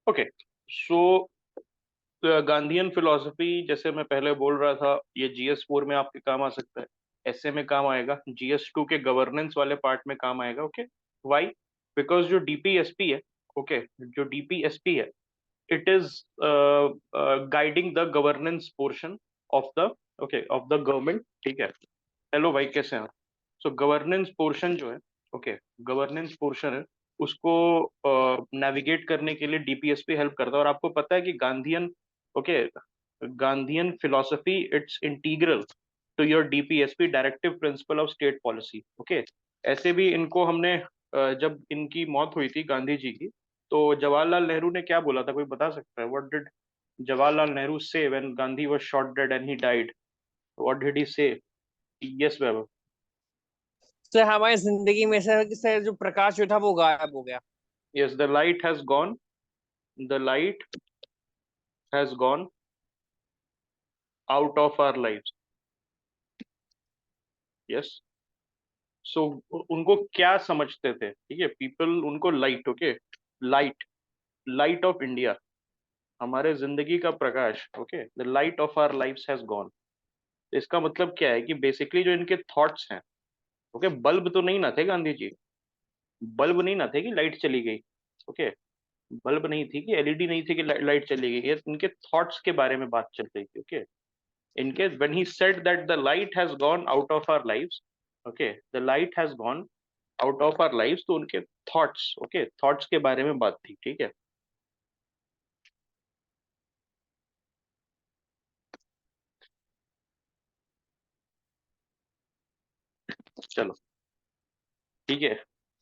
Okay, सो Gandhian philosophy, जैसे मैं पहले बोल रहा था, ये GS4 में आपके काम आ सकता है, ऐसे में काम आएगा, GS2 के गवर्नेंस वाले पार्ट में काम आएगा। Okay, why? बिकॉज जो DPSP है, ओके, जो DPSP है, it is guiding the governance portion of the, okay, of the government. ठीक है, हेलो भाई, कैसे हैं आप? सो गवर्नेंस पोर्शन जो है, ओके, गवर्नेंस पोर्शन है, उसको नेविगेट करने के लिए DPSP हेल्प करता है। और आपको पता है कि Gandhian, okay, Gandhian philosophy it's integral to your DPSP, directive principle of state policy. Okay, ऐसे भी इनको हमने जब इनकी मौत हुई थी गांधी जी की, तो जवाहरलाल नेहरू ने क्या बोला था, कोई बता सकता है? व्हाट डिड जवाहरलाल नेहरू से when Gandhi was shot dead and he died? What did he से? यस वैभव। तो हमारी जिंदगी में से जो प्रकाश जो था वो गायब हो गया। Yes, the light has gone. The light has gone out of our lives. Yes. So उनको क्या समझते थे? ठीक है, पीपल उनको light, okay, light, light of India, हमारे जिंदगी का प्रकाश, okay, the light of our lives has gone. इसका मतलब क्या है कि बेसिकली जो इनके थॉट्स हैं, ओके, बल्ब तो नहीं ना थे गांधी जी, बल्ब नहीं ना थे कि लाइट चली गई, ओके, बल्ब नहीं थी कि LED नहीं थी कि लाइट चली गई, ये इनके थॉट्स के बारे में बात चल रही थी। Okay, in case when he said that the light has gone out of our lives, okay, the light has gone out of our lives, तो उनके thoughts, okay, thoughts के बारे में बात थी। ठीक है, चलो, ठीक है।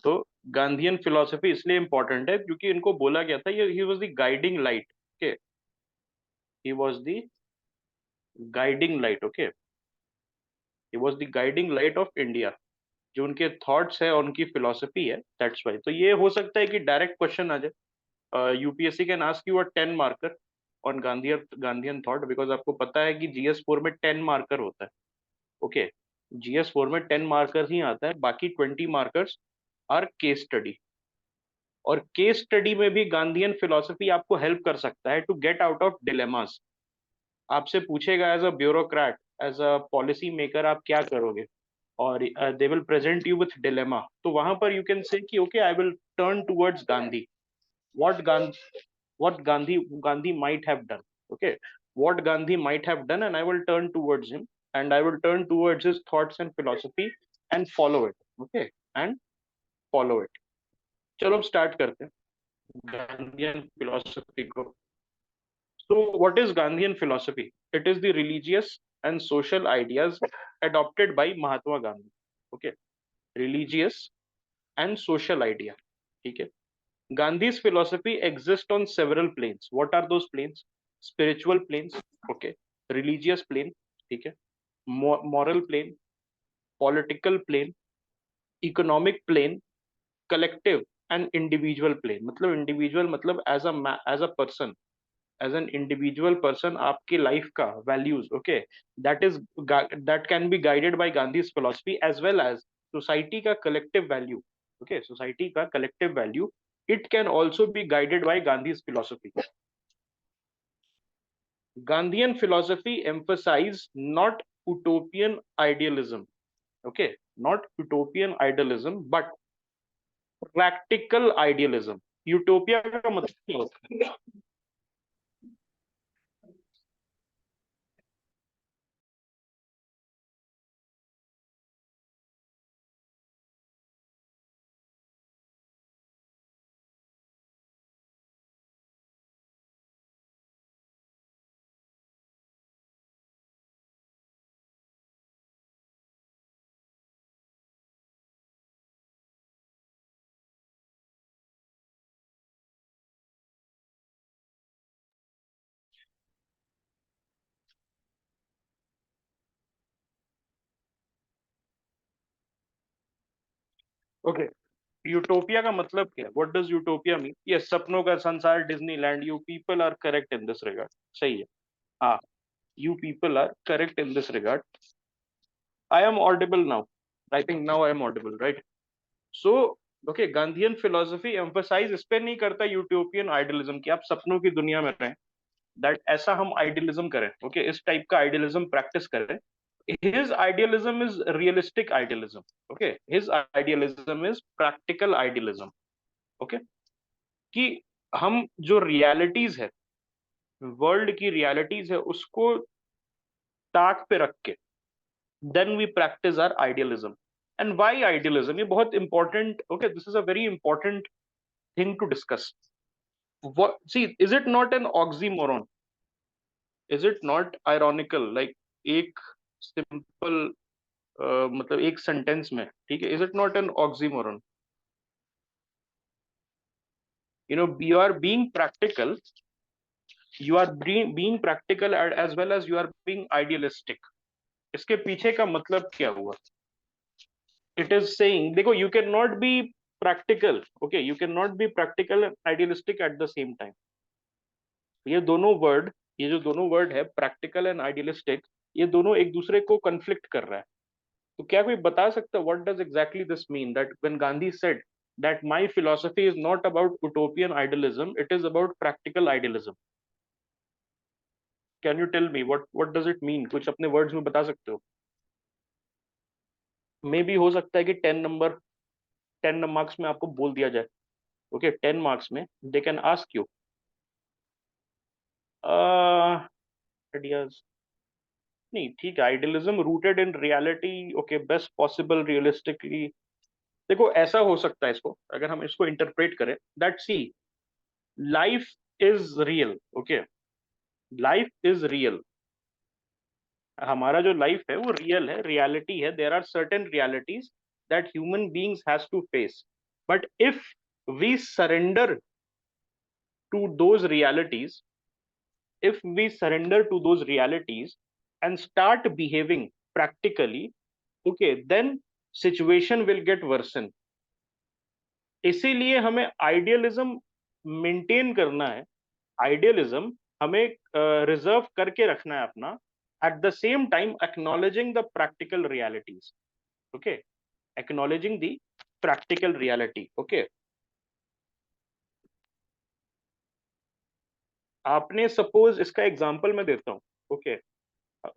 तो गांधीयन फिलोसफी इसलिए इंपॉर्टेंट है क्योंकि इनको बोला गया था, ये he was the guiding light. Okay, he was the guiding light. Okay, he was the guiding light of India. जो उनके थॉट्स है और उनकी फिलोसफी है, दैट्स वाई। तो ये हो सकता है कि डायरेक्ट क्वेश्चन आ जाए, UPSC can ask you a 10 marker on Gandhian thought, because आपको पता है कि GS4 में 10 मार्कर होता है। ओके, GS4 में 10 मार्कर ही आता है, बाकी 20 मार्कर्स आर केस स्टडी। और केस स्टडी में भी गांधीयन फिलोसफी आपको हेल्प कर सकता है to get out of dilemmas. आपसे पूछेगा as a bureaucrat, as a policy maker, आप क्या करोगे, और they will present you with dilemma, तो वहां पर यू कैन से कि okay, I will turn towards Gandhi. what Gandhi, what Gandhi might have done. Okay, what Gandhi might have done, and I will turn towards him, and I will turn towards his thoughts and philosophy and follow it. Okay, and follow it. चलो अब start करते हैं Gandhian philosophy को। So, what is Gandhian philosophy? It is the religious and social ideas adopted by Mahatma Gandhi. Okay, religious and social idea. ठीक है, Gandhi's philosophy exists on several planes. What are those planes? Spiritual planes, okay, religious plane, ठीक है, moral plane, political plane, economic plane, collective and individual plane। मतलब individual मतलब as a person, as an individual person, आपकी life का values, okay, that is that can be guided by Gandhi's philosophy, as well as society का collective value, okay, society का collective value, it can also be guided by Gandhi's philosophy। Gandhian philosophy emphasize not utopian idealism, okay, not utopian idealism, but practical idealism। Utopia का मतलब क्या होता है? Okay, utopia का मतलब क्या है? What does utopia mean? ये सपनों का संसार, Disneyland. You people are correct in this regard. सही है, हाँ, you people are correct in this regard. I am audible now? I think now I am audible, right? So okay, Gandhian philosophy emphasise इस पे नहीं करता यूटोपियन आइडियलिज्म की आप सपनों की दुनिया में रहें, दैट ऐसा हम आइडियलिज्म करें, ओके, इस टाइप का आइडियलिज्म प्रैक्टिस करें. His idealism is realistic idealism. Okay, his idealism is practical idealism. Okay, कि हम जो रियलिटीज है, वर्ल्ड की रियलिटीज है, उसको ताक पे रख के then we practise our idealism. And why idealism, ये बहुत important, okay, this is a very important thing to discuss. See, is it not an oxymoron? Is it not ironical, like एक सिंपल मतलब एक सेंटेंस में, ठीक है, इज it not an ऑक्सीमोरन? You know, you are being practical, you are being practical as well as you are being idealistic. इसके पीछे का मतलब क्या हुआ? It is saying, देखो, you cannot be practical, okay, you cannot be practical and idealistic at the same time. ये जो दोनों वर्ड है, प्रैक्टिकल एंड आइडियलिस्टिक, ये दोनों एक दूसरे को कन्फ्लिक्ट कर रहा है. तो क्या कोई बता सकता है what does exactly this mean, that when Gandhi said that my philosophy is not about utopian idealism, it is about practical idealism? Can you tell me what does it mean? कुछ अपने वर्ड्स में बता सकते हो? मे बी हो सकता है कि 10 मार्क्स में आपको बोल दिया जाए. ओके, 10 मार्क्स में they can ask you ideas. नहीं, ठीक है, idealism rooted in reality, okay, best possible realistically. देखो, ऐसा हो सकता है, इसको अगर हम इसको इंटरप्रेट करें, that see, life is real. Okay, life is real. हमारा जो लाइफ है वो रियल है, रियलिटी है. There are certain realities that human beings has to face. But if we surrender to those realities, if we surrender to those realities and start behaving practically, okay, then situation will get worsen. इसीलिए हमें idealism maintain करना है. Idealism हमें reserve करके रखना है अपना, eight the same time acknowledging the practical realities. Okay, acknowledging the practical reality. Okay, आपने सपोज, इसका एग्जांपल मैं देता हूँ. ओके,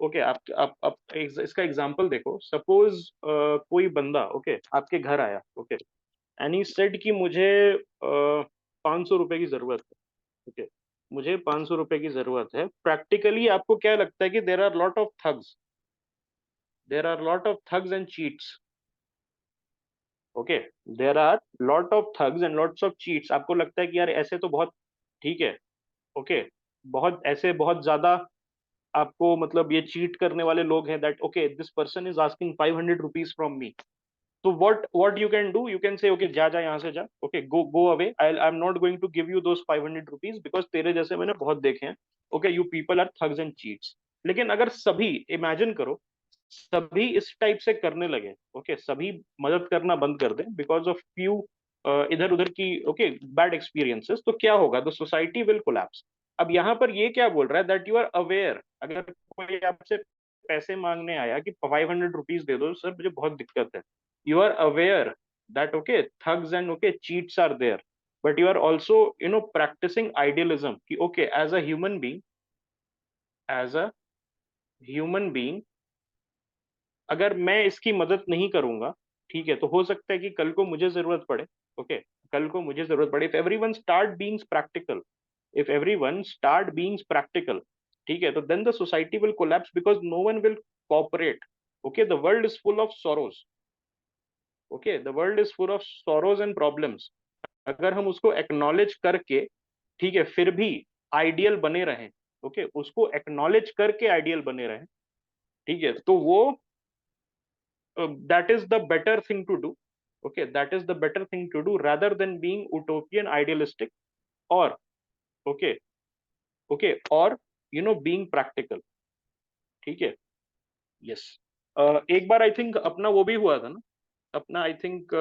ओके, आप इसका एग्जांपल देखो. सपोज कोई बंदा, ओके, आपके घर आया, ओके, एंड ही सेड कि मुझे 500 रुपए की जरूरत है. ओके, मुझे 500 रुपए की जरूरत है. प्रैक्टिकली आपको क्या लगता है कि there are lot of thugs, there are lot of thugs and cheats. Okay, there are lot of thugs and lots of cheats. आपको लगता है कि यार ऐसे तो बहुत ठीक है. ओके, बहुत ऐसे बहुत ज्यादा आपको मतलब ये चीट करने वाले लोग हैं, that okay, this person is asking 500 rupees from me. तो what you can do, you can say okay, जा जा यहाँ से जा. Okay, go go away, I am not going to give you those 500 rupees because तेरे जैसे मैंने बहुत देखे हैं. Okay, you people are thugs and cheats. लेकिन अगर सभी, इमेजिन करो, सभी इस टाइप से करने लगे, ओके, सभी मदद करना बंद कर दें बिकॉज ऑफ फ्यू इधर उधर की, ओके, बैड एक्सपीरियंसेस, तो क्या होगा? The society will collapse. अब यहाँ पर ये क्या बोल रहा है, दैट यू आर अवेयर. अगर कोई आपसे पैसे मांगने आया कि 500 रुपीज दे दो सर, मुझे बहुत दिक्कत है, you are aware that okay, thugs and okay, cheats are there, but you are also, you know, practicing idealism कि okay, as a human being, as a human being, अगर मैं इसकी मदद नहीं करूंगा, ठीक है, तो हो सकता है कि कल को मुझे जरूरत पड़े. ओके, कल को मुझे जरूरत पड़े. If everyone start being practical, if everyone start being practical, ठीक है, तो then the society will collapse because no one will cooperate. Okay, the world is full of sorrows. Okay, the world is full of sorrows and problems. अगर हम उसको acknowledge करके, ठीक है, फिर भी आइडियल बने रहें, ओके, उसको एक्नॉलेज करके आइडियल बने रहें, ठीक है, तो वो that is the better thing to do. Okay, that is the better thing to do rather than being utopian idealistic, और ओके, ओके, और यू नो बीइंग प्रैक्टिकल. ठीक है, यस. एक बार आई थिंक अपना वो भी हुआ था ना, अपना आई थिंक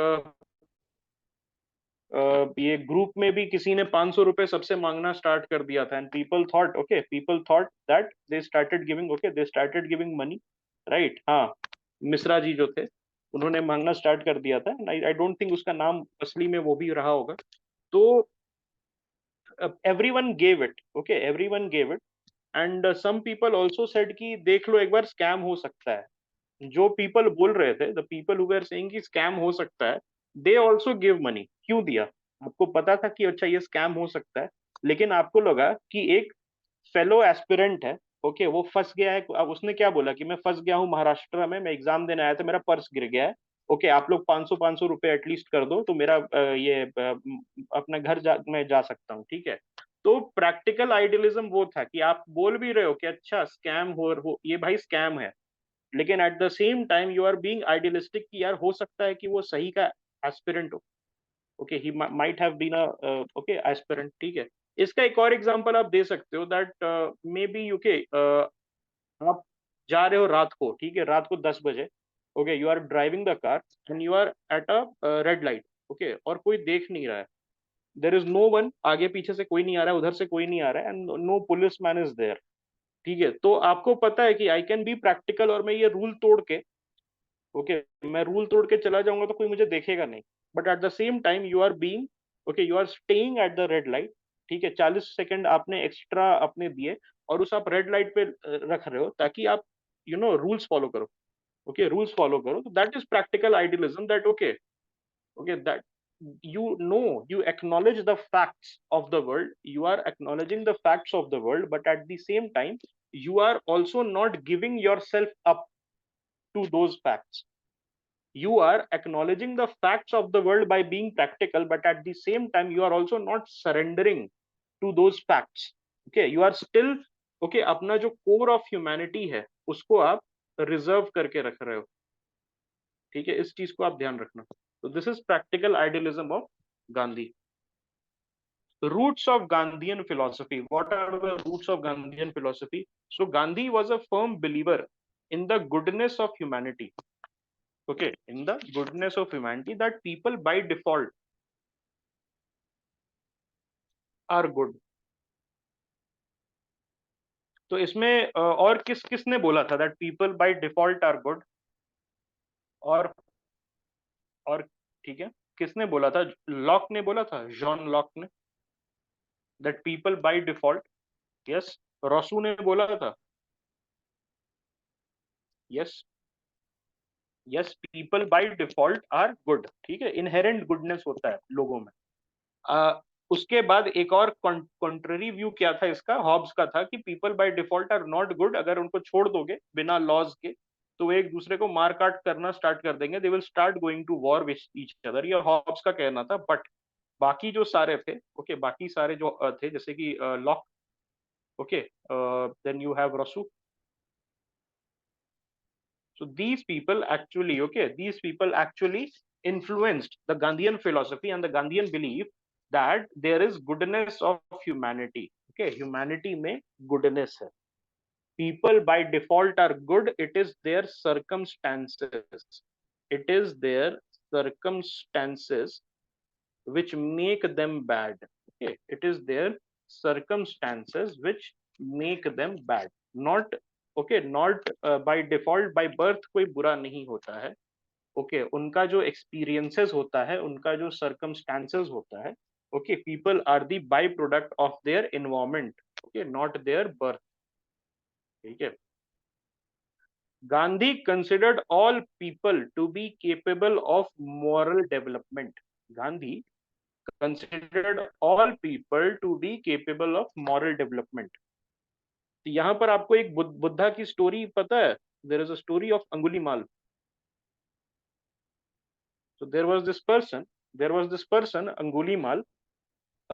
ये ग्रुप में भी किसी ने 500 रुपए सबसे मांगना स्टार्ट कर दिया था. And people thought, okay, people thought that they started giving, okay, they started giving money, right. हाँ, मिश्रा जी जो थे, उन्होंने मांगना स्टार्ट कर दिया था। आई डोंट थिंक उसका नाम असली में वो भी रहा होगा। तो everyone gave it, okay, everyone gave it. And some people also said कि देख लो एक बार, स्कैम हो सकता है। जो पीपल बोल रहे थे, the people who were saying कि स्कैम हो सकता है, दे आल्सो गिव मनी। क्यों दिया? आपको पता था कि अच्छा ये स्कैम हो सकता है, लेकिन आपको लगा कि एक फेलो एस्पिरेंट है, ओके, वो फंस गया है। अब उसने क्या बोला कि मैं फंस गया हूँ महाराष्ट्र में, मैं एग्जाम देने आया था, मेरा पर्स गिर गया है, ओके, आप लोग 500 रुपए एटलीस्ट कर दो तो मेरा अपना घर मैं जा सकता हूँ, ठीक है। तो प्रैक्टिकल आइडियलिज्म वो था कि आप बोल भी रहे हो कि अच्छा स्कैम हो, ये भाई स्कैम है, लेकिन at the same time you are being idealistic कि यार हो सकता है कि वो सही का एस्पिरेंट हो, okay, he might have been a okay aspirant, ठीक है। इसका एक और एग्जांपल आप दे सकते हो दैट मे बी यूके, आप जा रहे हो रात को, ठीक है, रात को 10 बजे, okay, you are driving the car and you are at a red light, okay, और कोई देख नहीं रहा है, देर इज नो वन, आगे पीछे से कोई नहीं आ रहा है, उधर से कोई नहीं आ रहा है, and no police man is there, ठीक है। तो आपको पता है कि आई कैन बी प्रैक्टिकल और मैं ये रूल तोड़ के, ओके, मैं रूल तोड़ के चला जाऊंगा तो कोई मुझे देखेगा नहीं, but at the same time you are being, okay, you are staying at the red light, ठीक है, 40 सेकंड आपने एक्स्ट्रा अपने दिए और उस आप रेड लाइट पे रख रहे हो ताकि आप रूल्स फॉलो करो, ओके, रूल्स फॉलो करो। तो that is practical idealism, that okay, okay, that you acknowledge the facts of the world, you are acknowledging the facts of the world, but at the same time you are also not giving yourself up to those facts. You are acknowledging the facts of the world by being practical, but at the same time you are also not surrendering to those facts, okay, you are still, okay, अपना जो core of humanity है उसको आप reserve करके रख रहे हो, ठीक है, इस चीज को आप ध्यान रखना। तो this is practical idealism of Gandhi. Roots of Gandhian philosophy. What are the roots of Gandhian philosophy? So Gandhi was a firm believer in the goodness of humanity. Okay, in the goodness of humanity, that people by default are good. तो इसमें और किसने बोला था that people by default are good? और ठीक है, किसने बोला था? लॉक ने बोला था, जॉन लॉक ने, that people by default, yes, Rousseau ने बोला था, yes, yes, people by default are good, ठीक है, इनहेरेंट गुडनेस होता है लोगों में। उसके बाद एक और कॉन्ट्ररी व्यू क्या था इसका, हॉब्स का था कि people by default are not good, अगर उनको छोड़ दोगे बिना लॉज के तो वो एक दूसरे को मार काट करना स्टार्ट कर देंगे, they will start going to war with each other, ये हॉब्स का कहना था। बट बाकी जो सारे थे, ओके, बाकी सारे जो थे जैसे कि Locke, okay, then you have Rousseau. So these people actually influenced the Gandhian philosophy and the Gandhian belief that there is goodness of humanity. Okay, humanity में goodness है. People by default are good. It is their circumstances. It is their circumstances which make them bad. Okay, it is their circumstances which make them bad. Not, okay, not by default, by birth कोई बुरा नहीं होता है, okay, उनका जो experiences होता है, उनका जो सर्कमस्टांसेस होता है, okay, people are the by product of their environment, okay, not their birth, ठीक है। Gandhi considered all people to be capable of moral development. Gandhi considered all people to be capable of moral development. तो यहाँ पर आपको एक बुद्धा की story पता है? There is a story of Angulimal. So there was this person Angulimal,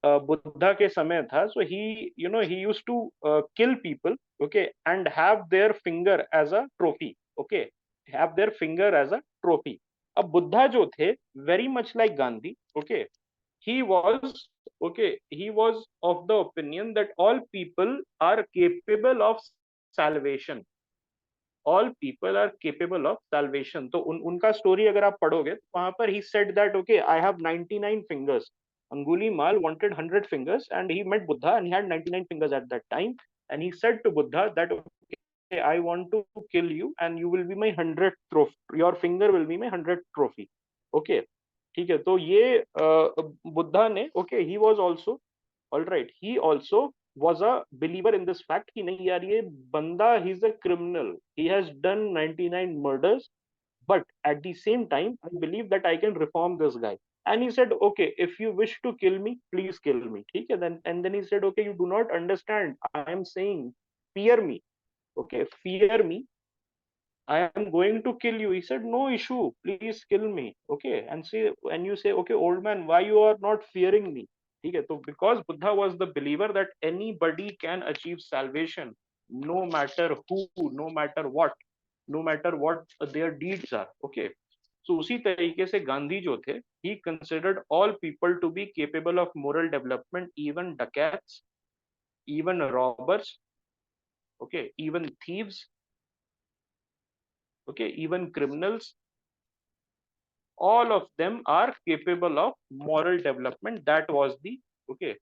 Buddha के समय था, so he used to kill people, okay, and have their finger as a trophy, okay, have their finger as a trophy. अब बुद्धा जो थे, very much like Gandhi, okay, he was, okay, he was of the opinion that all people are capable of salvation, all people are capable of salvation. तो उनका story अगर आप पढ़ोगे तो वहां पर he said that okay, I have 99 fingers. Angulimal wanted 100 fingers and he met Buddha and he had 99 fingers at that time, and he said to Buddha that I want to kill you and you will be my 100th trophy, your finger will be my 100th trophy. Okay, ठीक है. तो ये बुद्धा ने, okay, he was also, all right, he also was a believer in this fact कि नहीं यार ये बंदा, he is a criminal, he has done 99 murders, but at the same time I believe that I can reform this guy. And he said, okay, if you wish to kill me, please kill me. ठीक है. Then and then he said, okay, you do not understand, I am saying fear me. Okay, fear me, I am going to kill you. He said, no issue, please kill me. Okay, and say, and you say, okay, old man, why you are not fearing me? Okay, so because Buddha was the believer that anybody can achieve salvation, no matter who, no matter what their deeds are. Okay, so उसी तरीके से गांधी जो थे, he considered all people to be capable of moral development, even dacoits, even robbers, okay, even thieves, okay, even criminals, all of them are capable of moral development. That was the, okay,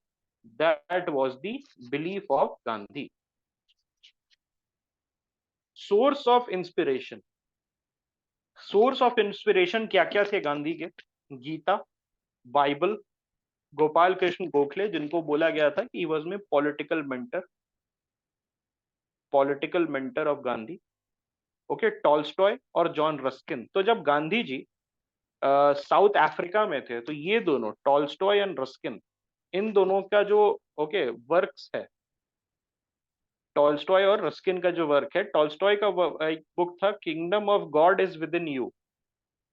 that was the belief of Gandhi. Source of inspiration, source of inspiration क्या क्या थे गांधी के? Gita, Bible, Gopal Krishna Gokhale जिनको बोला गया था कि he was में political mentor of Gandhi, okay, Tolstoy और जॉन रस्किन. तो जब गांधी जी साउथ अफ्रीका में थे तो ये दोनों, टॉल्स्टॉय एंड रस्किन, इन दोनों का जो, ओके, वर्क्स है, टॉल्स्टॉय और रस्किन का जो वर्क है, टॉल्स्टॉय का एक बुक था, kingdom of God is within you.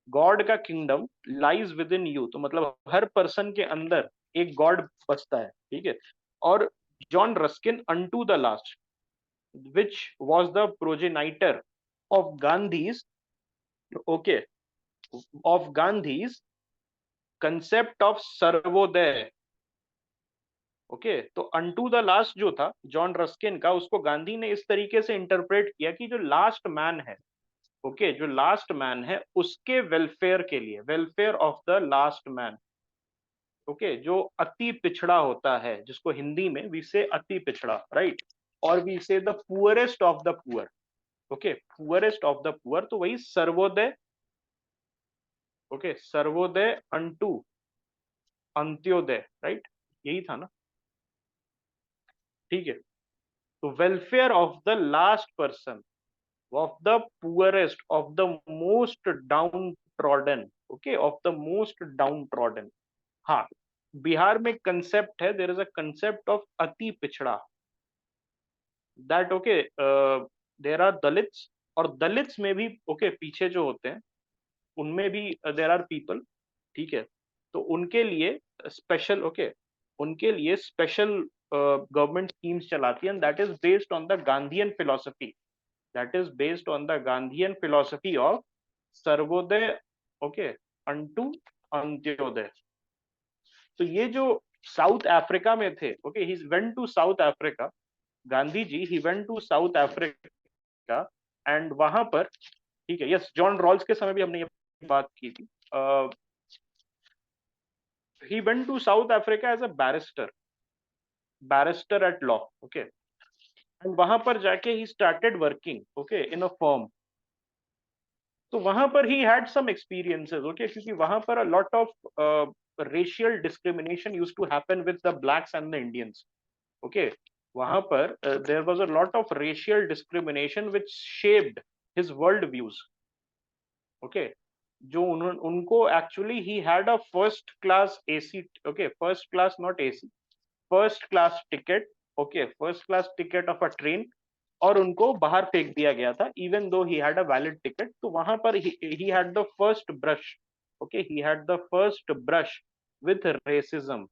God का kingdom lies within you, तो मतलब हर पर्सन के अंदर एक गॉड बसता है. ठीक है. और John Ruskin unto the last, which was the progenitor of Gandhi's, okay, of Gandhi's concept of Sarvodaya. Okay, तो अनटू द लास्ट जो था जॉन रस्किन का, उसको गांधी ने इस तरीके से इंटरप्रेट किया कि जो लास्ट मैन है, ओके, जो लास्ट मैन है उसके वेलफेयर के लिए, welfare of the last man, okay, जो अति पिछड़ा होता है, जिसको हिंदी में वी से अति पिछड़ा, राइट, और वी से the poorest of the poor, okay, poorest of the poor, तो वही Sarvodaya, okay, Sarvodaya unto Antyodaya, right, यही था ना. ठीक है. तो welfare of the last person, of the poorest, of the most downtrodden, okay, of the most downtrodden. हाँ, बिहार में कंसेप्ट है, there is a concept of अति पिछड़ा, that, okay, there are Dalits, और दलित्स में भी, ओके, पीछे जो होते हैं उनमें भी देयर आर पीपल. ठीक है. तो उनके लिए स्पेशल, ओके, उनके लिए स्पेशल गवर्नमेंट स्कीम्स चलाती है, and that is based on the Gandhian philosophy, that is based on the Gandhian philosophy of Sarvodaya, okay, unto Antyodaya. तो ये जो साउथ अफ्रीका में थे, okay, he went to South Africa, Gandhi ji, he went to South Africa, and वहां पर, ठीक है, yes, John Rawls के समय भी हमने ये बात की थी. he went to South Africa as a barrister at law, okay, and वहां पर जाके he started working, okay, in a firm. तो वहां पर ही हैड सम एक्सपीरियंसेस, ओके, क्योंकि वहां पर a lot of racial discrimination used to happen with the blacks and the Indians. Okay, वहां पर there was a lot of racial discrimination which shaped his world views. Okay, जो उनको actually he had a first class AC, okay, first class not AC, first class ticket, okay, first class ticket of a train, और उनको बाहर फेंक दिया गया था even though he had a valid ticket. तो वहां पर ही had the first brush, okay, he had the first brush with racism.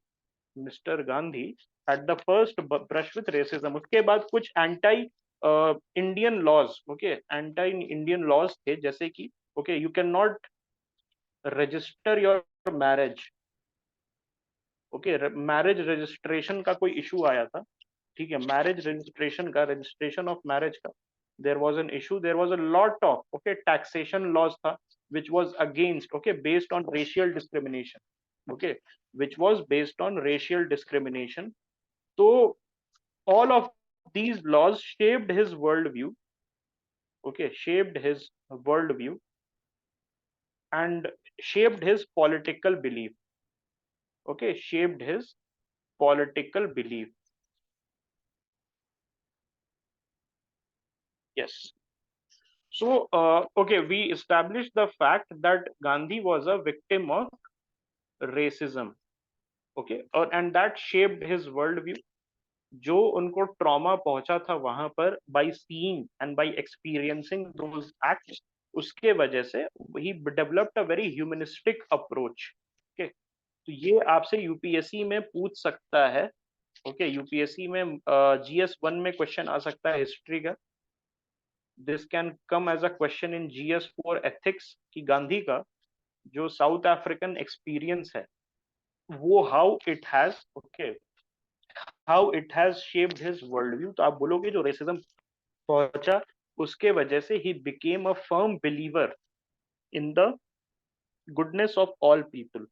Mister Gandhi had the first brush with racism. उसके बाद कुछ anti Indian laws, okay, anti Indian laws थे, जैसे कि, okay, you can not register your marriage, okay, marriage registration का कोई issue आया था. ठीक है, मैरिज रजिस्ट्रेशन का, रजिस्ट्रेशन ऑफ मैरिज का, there was an issue, there was a lot of, okay, taxation laws था which was against, okay, based on racial discrimination, okay, which was based on racial discrimination. So all of these laws shaped his world view, okay, shaped his worldview and shaped his political belief. Okay, shaped his political belief. Yes. So, okay, we established the fact that Gandhi was a victim of racism. Okay, and that shaped his worldview. जो उनको trauma पहुंचा था वहां पर by seeing and by experiencing those acts, उसके वजह से ही developed a very humanistic approach. Okay, तो ये आपसे यूपीएससी में पूछ सकता है। ओके, यूपीएससी में जीएस 1 में क्वेश्चन आ सकता है हिस्ट्री का। This can come as a question in GS 4 ethics कि गांधी का जो साउथ अफ्रीकन एक्सपीरियंस है वो how it has, okay, how it has shaped his world view. तो आप बोलोगे जो रेसिज्म पहुंचा उसके वजह से ही became a firm believer in the goodness of all people,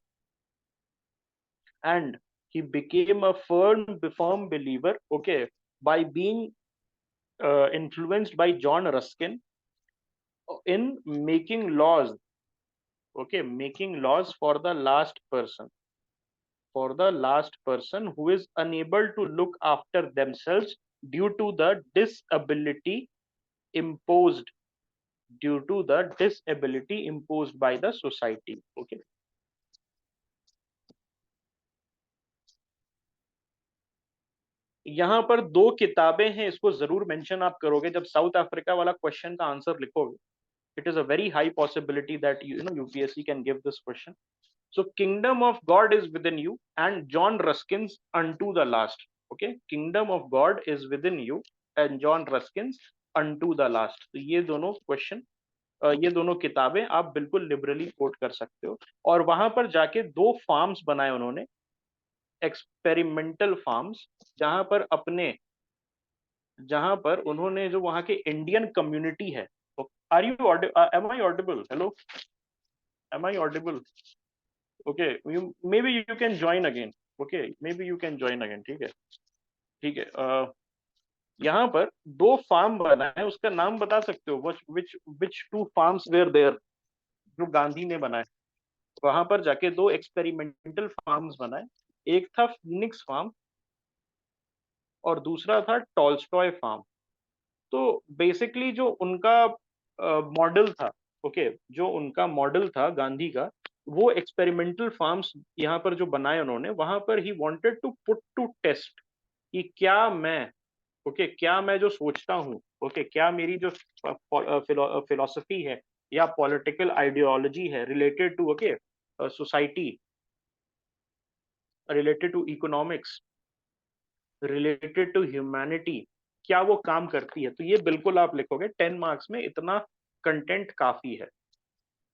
and he became a firm believer, okay, by being influenced by John Ruskin in making laws, okay, making laws for the last person who is unable to look after themselves due to the disability imposed by the society. Okay, यहाँ पर दो किताबें हैं, इसको जरूर mention आप करोगे जब साउथ अफ्रीका वाला क्वेश्चन का आंसर लिखोगे। It is a very high possibility that you know UPSC can give this question. So kingdom of God is within you and John Ruskin's unto the last. Okay, kingdom of God is within you and John Ruskin's unto the last. तो ये दोनों question, ये दोनों किताबें आप बिल्कुल liberally coat कर सकते हो। और वहां पर जाके दो फार्म्स बनाए उन्होंने, एक्सपेरिमेंटल फार्म्स, जहां पर उन्होंने जो वहां के इंडियन कम्युनिटी है। Are you am I audible? Hello, am I audible? Okay, you maybe you can join again. Okay, maybe you can join again. ठीक है, ठीक है। यहाँ पर दो फार्म बना है, उसका नाम बता सकते हो? विच टू फार्म्स वेयर देयर जो गांधी ने बनाए? वहां पर जाके दो एक्सपेरिमेंटल फार्म्स बनाए, एक था फिनिक्स फार्म और दूसरा था टॉल्स्टॉय फार्म। तो बेसिकली जो उनका मॉडल था, ओके, जो उनका मॉडल था गांधी का, वो एक्सपेरिमेंटल फार्म्स यहाँ पर जो बनाए उन्होंने, वहां पर he wanted to put to test कि क्या मैं, ओके, क्या मैं जो सोचता हूँ, ओके, क्या मेरी जो फिलोसफी है या पॉलिटिकल आइडियोलॉजी है related to, okay, society, related to economics, related to humanity, क्या वो काम करती है? तो ये बिल्कुल आप लिखोगे 10 मार्क्स में, इतना कंटेंट काफी है,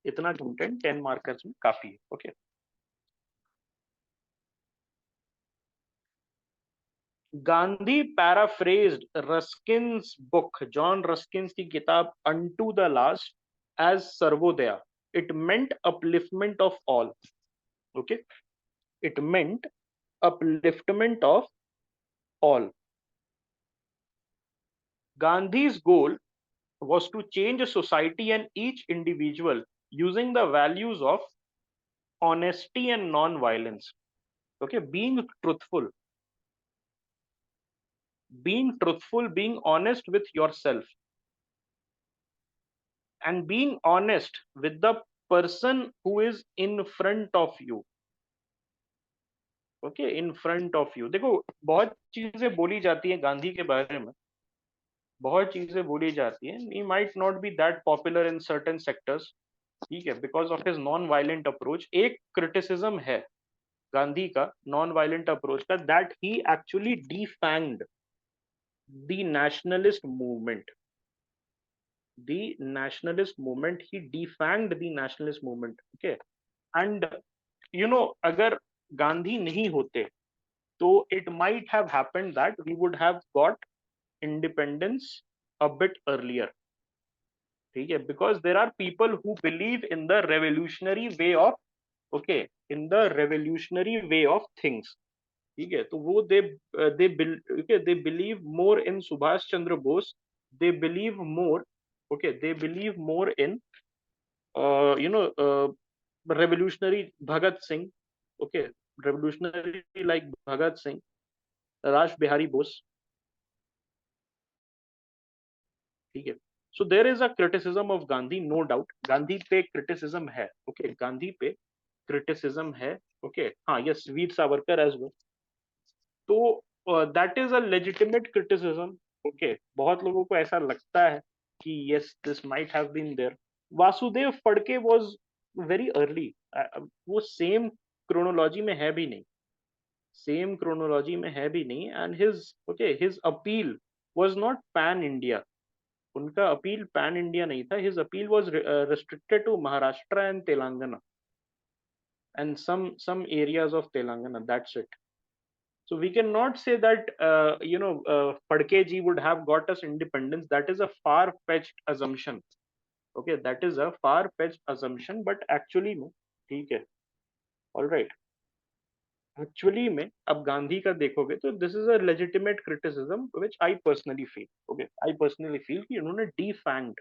इतना कंटेंट 10 मार्कर्स में काफी है। Okay, Gandhi paraphrased Ruskin's book, John Ruskin's की किताब unto the last as Sarvodaya. It meant upliftment of all. Okay, it meant upliftment of all. Gandhi's goal was to change a society and each individual using the values of honesty and non-violence. Okay, being truthful, being honest with yourself, and being honest with the person who is in front of you. Okay, in front of you. देखो, बहुत चीजें बोली जाती है गांधी के बारे में, बहुत चीजें बोली जाती है। He might not be that popular in certain sectors, ठीक है, because of his non violent approach. एक क्रिटिसिज्म है गांधी का नॉन वायलेंट अप्रोच का, that he actually defanged the nationalist movement, he defanged the nationalist movement. Okay, and you know, अगर गांधी नहीं होते तो it might have happened that we would have got independence a bit earlier. ठीक है, because there are people who believe in the revolutionary way of, okay, in the revolutionary way of things. ठीक है, तो वो they believe more in Subhash Chandra Bose, they believe more Okay, they believe more in revolutionary Bhagat Singh. Okay, revolutionary like Bhagat Singh, Raj Bihari Bose. ठीक है. So there is a criticism of Gandhi, no doubt. Gandhi पे criticism है. Okay, Gandhi पे criticism है. Okay, हाँ, yes, Veer Savarkar as well. तो that is a legitimate criticism. Okay, बहुत लोगों को ऐसा लगता है कि yes this might have been there. Vasudev Phadke was very early. वो सेम क्रोनोलॉजी में है भी नहीं. सेम क्रोनोलॉजी में है भी नहीं. And his appeal was not pan India. उनका अपील पैन इंडिया नहीं था. His appeal was restricted to Maharashtra and Telangana and some areas of Telangana. That's it. So we cannot say that Phadke ji would have got us independence. That is a far-fetched assumption. Okay, that is a far-fetched assumption. But actually में ठीक है, all right. Actually में अब गांधी का देखोगे तो this is a legitimate criticism which I personally feel. Okay, I personally feel कि उन्होंने defanged.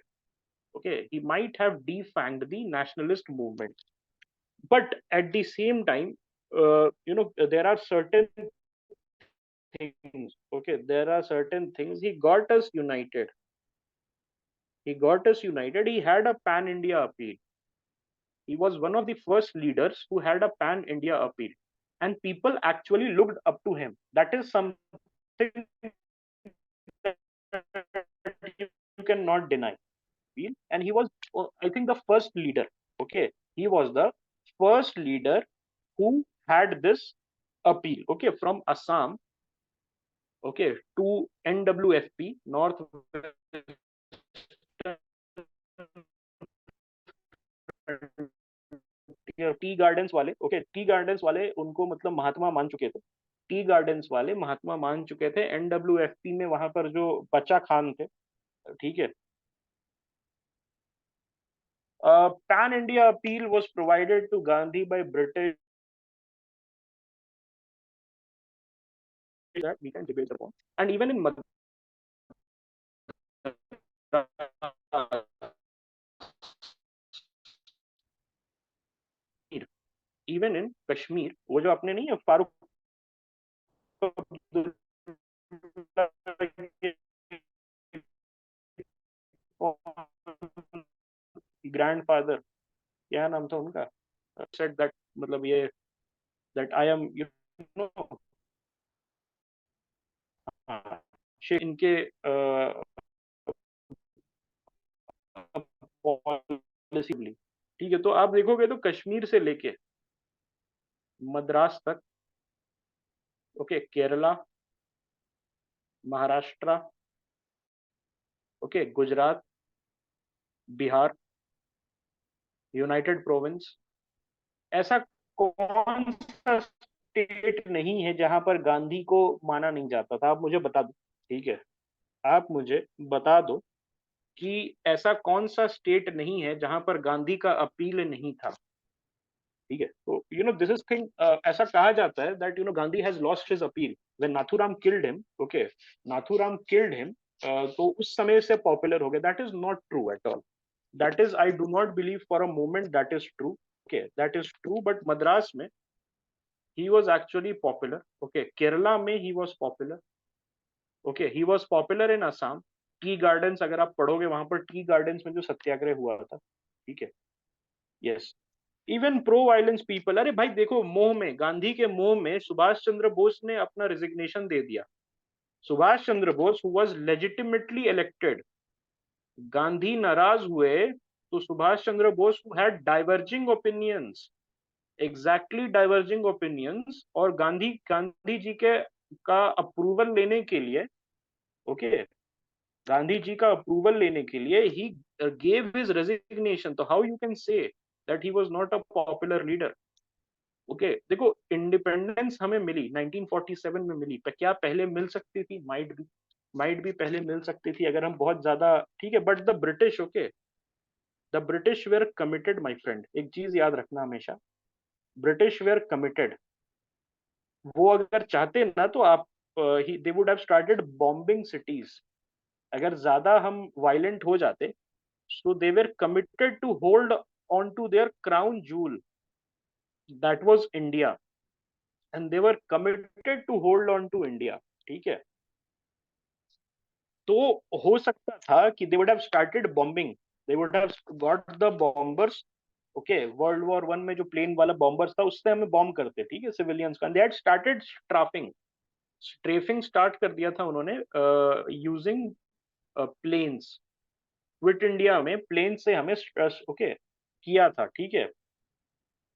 Okay, he might have defanged the nationalist movement. But at the same time, there are certain things. Okay, there are certain things. He got us united. He had a pan India appeal. He was one of the first leaders who had a pan India appeal, and people actually looked up to him. That is something that you cannot deny. And he was, I think, the first leader. Okay, he was the first leader who had this appeal. Okay, from Assam. Okay, to NWFP, North tea gardens वाले. Okay, tea gardens वाले उनको मतलब महात्मा मान चुके थे. Tea gardens वाले महात्मा मान चुके थे. एनडब्ल्यूएफपी में वहां पर जो बच्चा खान थे, ठीक है. Pan India appeal was provided to Gandhi by British. that we can debate upon. And even in even in Kashmir, वो जो अपने नहीं है फारूक ग्रैंडफादर, क्या नाम था उनका, सेड दैट मतलब ये दैट आई एम नो इनके पॉलिसी. ठीक है, तो आप देखोगे तो कश्मीर से लेके मद्रास तक, okay, Kerala, Maharashtra, okay, Gujarat, Bihar, United province, ऐसा कौन सा स्टेट नहीं है जहां पर गांधी को माना नहीं जाता था? आप मुझे बता दो. ठीक है, आप मुझे बता दो कि ऐसा कौन सा स्टेट नहीं है जहां पर गांधी का अपील नहीं था. ठीक है, तो दिस इज थिंग. ऐसा कहा जाता है that Gandhi has lost his appeal when Nathuram killed him. Okay, Nathuram killed him, तो उस समय से पॉपुलर हो गया. That is not true at all. That is, I do not believe for a moment that is true. Okay, that is true, but Madras में he was actually popular. Okay, Kerala में he was popular. Okay, he was popular in Assam. Tea gardens अगर आप पढ़ोगे वहां पर tea gardens में जो सत्याग्रह हुआ था, ठीक है. Yes, even pro violence people. अरे भाई देखो, मोह में, गांधी के मोह में सुभाष चंद्र बोस ने अपना रिजिग्नेशन दे दिया. Subhash Chandra Bose who was legitimately elected, Gandhi नाराज हुए तो Subhash Chandra Bose who had diverging opinions, exactly diverging opinions, और गांधी जी के का अप्रूवल लेने के लिए, ओके, गांधी जी का अप्रूवल लेने के लिए ही गेव हिज रेजिग्नेशन. तो how you can say that he was not a popular leader? Okay, देखो, इंडिपेंडेंस हमें मिली 1947 में मिली. क्या पहले मिल सकती थी? माइट भी पहले मिल सकती थी अगर हम बहुत ज्यादा, ठीक है. But the British, okay, the British were committed my friend. एक चीज याद रखना हमेशा, ब्रिटिश वेर कमिटेड. वो अगर चाहते ना तो आप, they would have started bombing cities. अगर ज्यादा हम वायलेंट हो जाते So they were committed to hold on to their crown jewel, that was India, and they were committed to hold on to India. ठीक है, तो हो सकता था कि they would have started bombing, they would have got the bombers. Okay, world war one में जो plane वाला बॉम्बर्स था उससे हमें बॉम्ब करते, ठीक है, सिविलियंस का. दे हैड स्टार्टेड स्ट्राफिंग, स्ट्रेफिंग स्टार्ट कर दिया था उन्होंने यूजिंग प्लेन्स. क्विट इंडिया में प्लेन से हमें ओके किया था, ठीक है.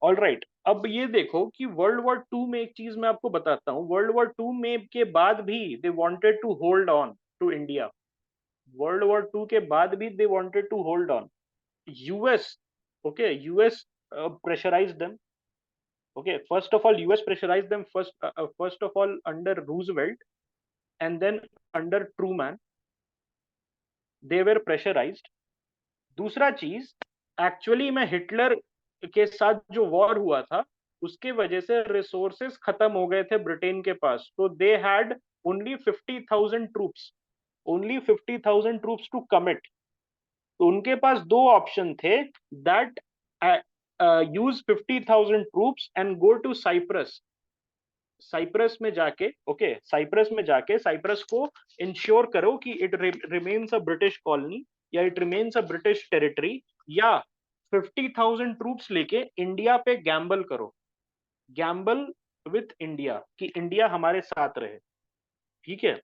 ऑल राइट, अब ये देखो कि वर्ल्ड वॉर टू में एक चीज मैं आपको बताता हूँ. वर्ल्ड वॉर टू में के बाद भी they wanted to hold on to India. World war two के बाद भी they wanted to hold on. US, okay, US pressurized them. Okay, first of all, US pressurized them first of all under Roosevelt, and then under Truman. They were pressurized. दूसरा चीज, actually में Hitler के साथ जो war हुआ था उसके वजह से रिसोर्सेस खत्म हो गए थे ब्रिटेन के पास. तो they had only 50,000 troops, only 50,000 troops to commit. तो उनके पास दो ऑप्शन थे, that use 50,000 troops and go to Cyprus. Cyprus में जाके, ओके, साइप्रस में जाके साइप्रस को इंश्योर करो कि it remains a British colony या it remains a British territory, या 50,000 ट्रूप्स लेके इंडिया पे गैम्बल करो, गैम्बल विथ इंडिया, कि इंडिया हमारे साथ रहे. ठीक है,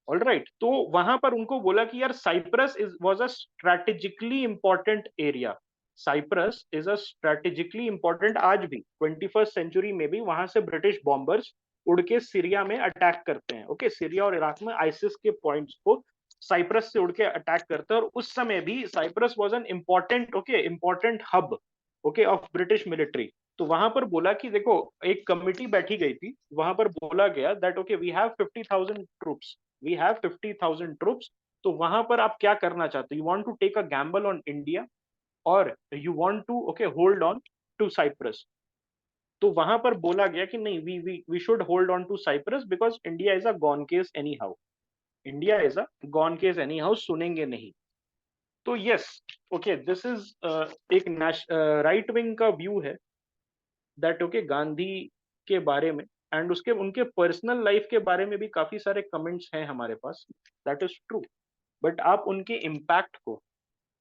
ऑल राइट. तो वहां पर उनको बोला कि यार Cyprus is was a strategically important area. Cyprus is a strategically important. आज भी 21st सेंचुरी में भी वहां से ब्रिटिश बॉम्बर्स उड़ के सीरिया में अटैक करते हैं. ओके, सीरिया और इराक में आइसिस के पॉइंट्स को साइप्रस से उड़ के अटैक करते हैं. और उस समय भी Cyprus was an important, okay, important hub, okay, of British military. तो वहां पर बोला कि देखो, एक कमिटी बैठी गई थी, वहां पर बोला गया that okay we have 50,000 troops, we have 50,000 troops. तो वहां पर आप क्या करना चाहते हो? You want to take a gamble on India और you want to, okay, hold on to Cyprus. तो वहां पर बोला गया कि नहीं, we should hold on to Cyprus because India is a gone case anyhow. India is a gone case anyhow, सुनेंगे नहीं. तो यस, ओके, दिस इज एक राइट विंग का व्यू है दैट ओके गांधी के बारे में, एंड उसके उनके पर्सनल लाइफ के बारे में भी काफी सारे कमेंट्स हैं हमारे पास. दैट इज ट्रू, बट आप उनके इम्पैक्ट को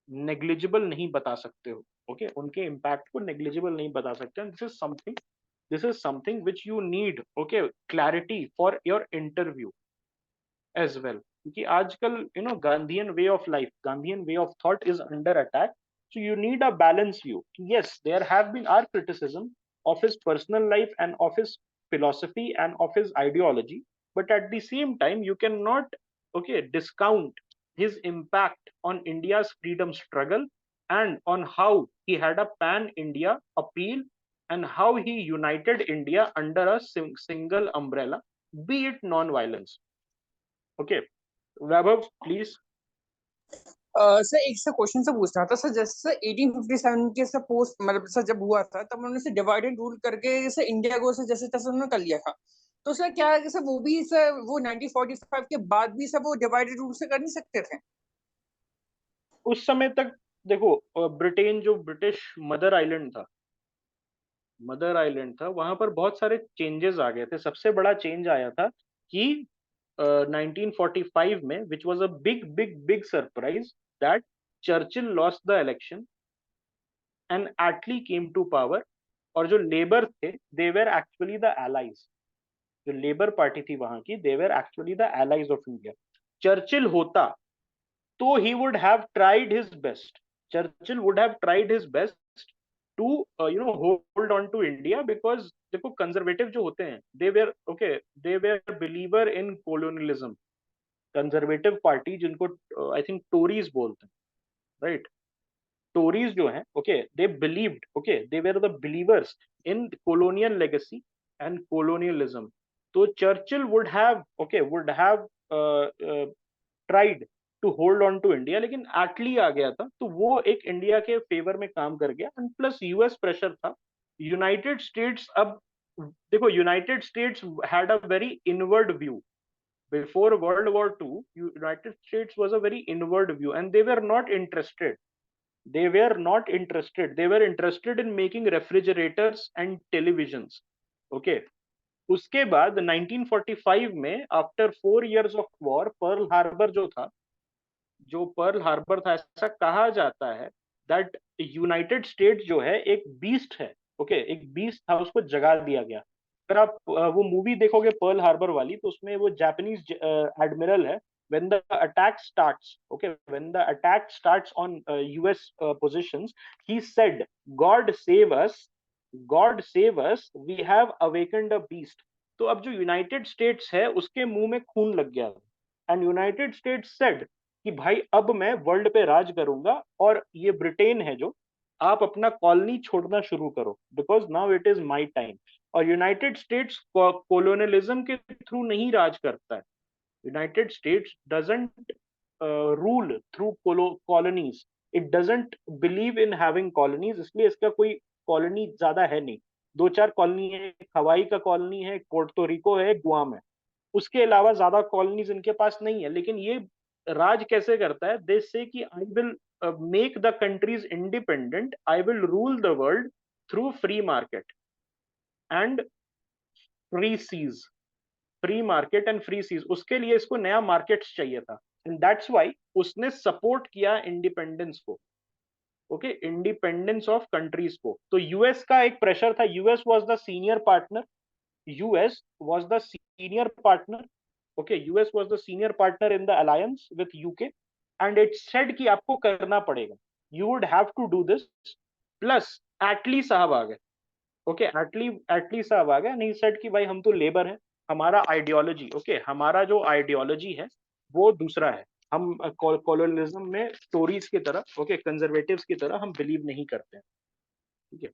नेग्लिजिबल नहीं बता सकते हो. ओके, उनके इम्पैक्ट को नेग्लिजिबल नहीं बता सकते. This is something which you need, okay, clarity for your interview as well. क्योंकि आजकल you know Gandhian way of life, Gandhian way of thought is under attack. So you need a balanced view. Yes, there have been our criticism of his personal life and of his philosophy and of his ideology, but at the same time, you cannot, okay, discount his impact on India's freedom struggle and on how he had a pan-India appeal and how he united India under a single umbrella, be it non-violence. Okay, Vaibhav, please. Sir एक से question से पूछ रहा था sir. जैसे 1857 के से post मतलब सर जब हुआ था तब उन्होंने से डिवाइडेड रूल करके जैसे इंडिया को से जैसे तैसे उन्होंने कर लिया था. तो सर क्या जैसे वो भी सर वो 1945 के बाद भी सर वो डिवाइडेड रूल से कर नहीं सकते थे? उस समय तक देखो, ब्रिटेन जो ब्रिटिश मदर आइलैंड था, मदर आइलैंड था, वहां पर बहुत सारे चेंजेस आ गए थे. सबसे बड़ा चेंज आया था कि 1945 में, which was a big big big surprise, that Churchill lost the election and Attlee came to power. और जो लेबर थे, they were actually the allies. जो लेबर पार्टी थी वहां की, they were actually the allies of India. Churchill होता तो he would have tried his best. Churchill would have tried his best to hold on to India, because देखो conservative जो होते हैं, they were believer in colonialism. Conservative party जिनको I think Tories बोलते हैं, right? Tories जो हैं, okay, they believed, okay, they were the believers in colonial legacy and colonialism. तो Churchill would have tried to hold on to India, लेकिन Attlee आ गया था तो वो एक इंडिया के फेवर में काम कर गया. एंड प्लस यूएस प्रेशर था. यूनाइटेड स्टेट्स, अब देखो, United states had a very inward view. Before World War II, United States was a very inward view, and they were not interested. They were not interested. They were interested in making refrigerators and televisions. Okay. उसके बाद 1945 में after 4 years of war Pearl Harbor था, ऐसा कहा जाता है that United state जो है एक बीस्ट है। ओके, एक बीस्ट था, उसको जगा दिया गया। अगर आप वो मूवी देखोगे पर्ल हार्बर वाली, तो उसमें वो जापानीज एडमिरल है। when the attack starts, okay, when the attack starts on US positions, he said, god save us, god save us, we have awakened a beast। तो अब जो यूनाइटेड स्टेट्स है उसके मुंह में खून लग गया, एंड यूनाइटेड स्टेट्स सेड कि भाई अब मैं वर्ल्ड पे राज करूंगा, और ये ब्रिटेन है जो, आप अपना कॉलोनी छोड़ना शुरू करो, because now it is my time. और यूनाइटेड स्टेट्स कोलोनियलिज्म के थ्रू नहीं राज करता है। United states doesn't rule through colonies, it doesn't believe in having colonies, इसलिए इसका कोई कॉलोनी ज्यादा है नहीं। 2-4 कॉलोनी है, हवाई का कॉलोनी है, पोर्टो रिको है, गुआम है, उसके अलावा ज्यादा कॉलोनीज इनके पास नहीं है। लेकिन ये राज कैसे करता है? दे से कि I will make the countries independent, I will rule the world through free market and free seas, free market and free seas. उसके लिए इसको नया मार्केट्स चाहिए था, एंड दैट्स व्हाई उसने सपोर्ट किया इंडिपेंडेंस को। ओके, इंडिपेंडेंस ऑफ कंट्रीज को। तो यूएस का एक प्रेशर था, US was the senior partner, US was the senior partner. Okay, US was the senior partner in the alliance with UK, and it said कि आपको करना पड़ेगा, you would have to do this. Plus एटली साहब आ गए। Okay, एटली साहब आ गए, नहीं said कि भाई हम तो लेबर है, हमारा आइडियोलॉजी, ओके, हमारा जो आइडियोलॉजी है वो दूसरा है। हम कॉलोनिज्म में टोरीज की तरह, ओके, कंजर्वेटिव्स की तरह हम बिलीव नहीं करते हैं। ठीक है,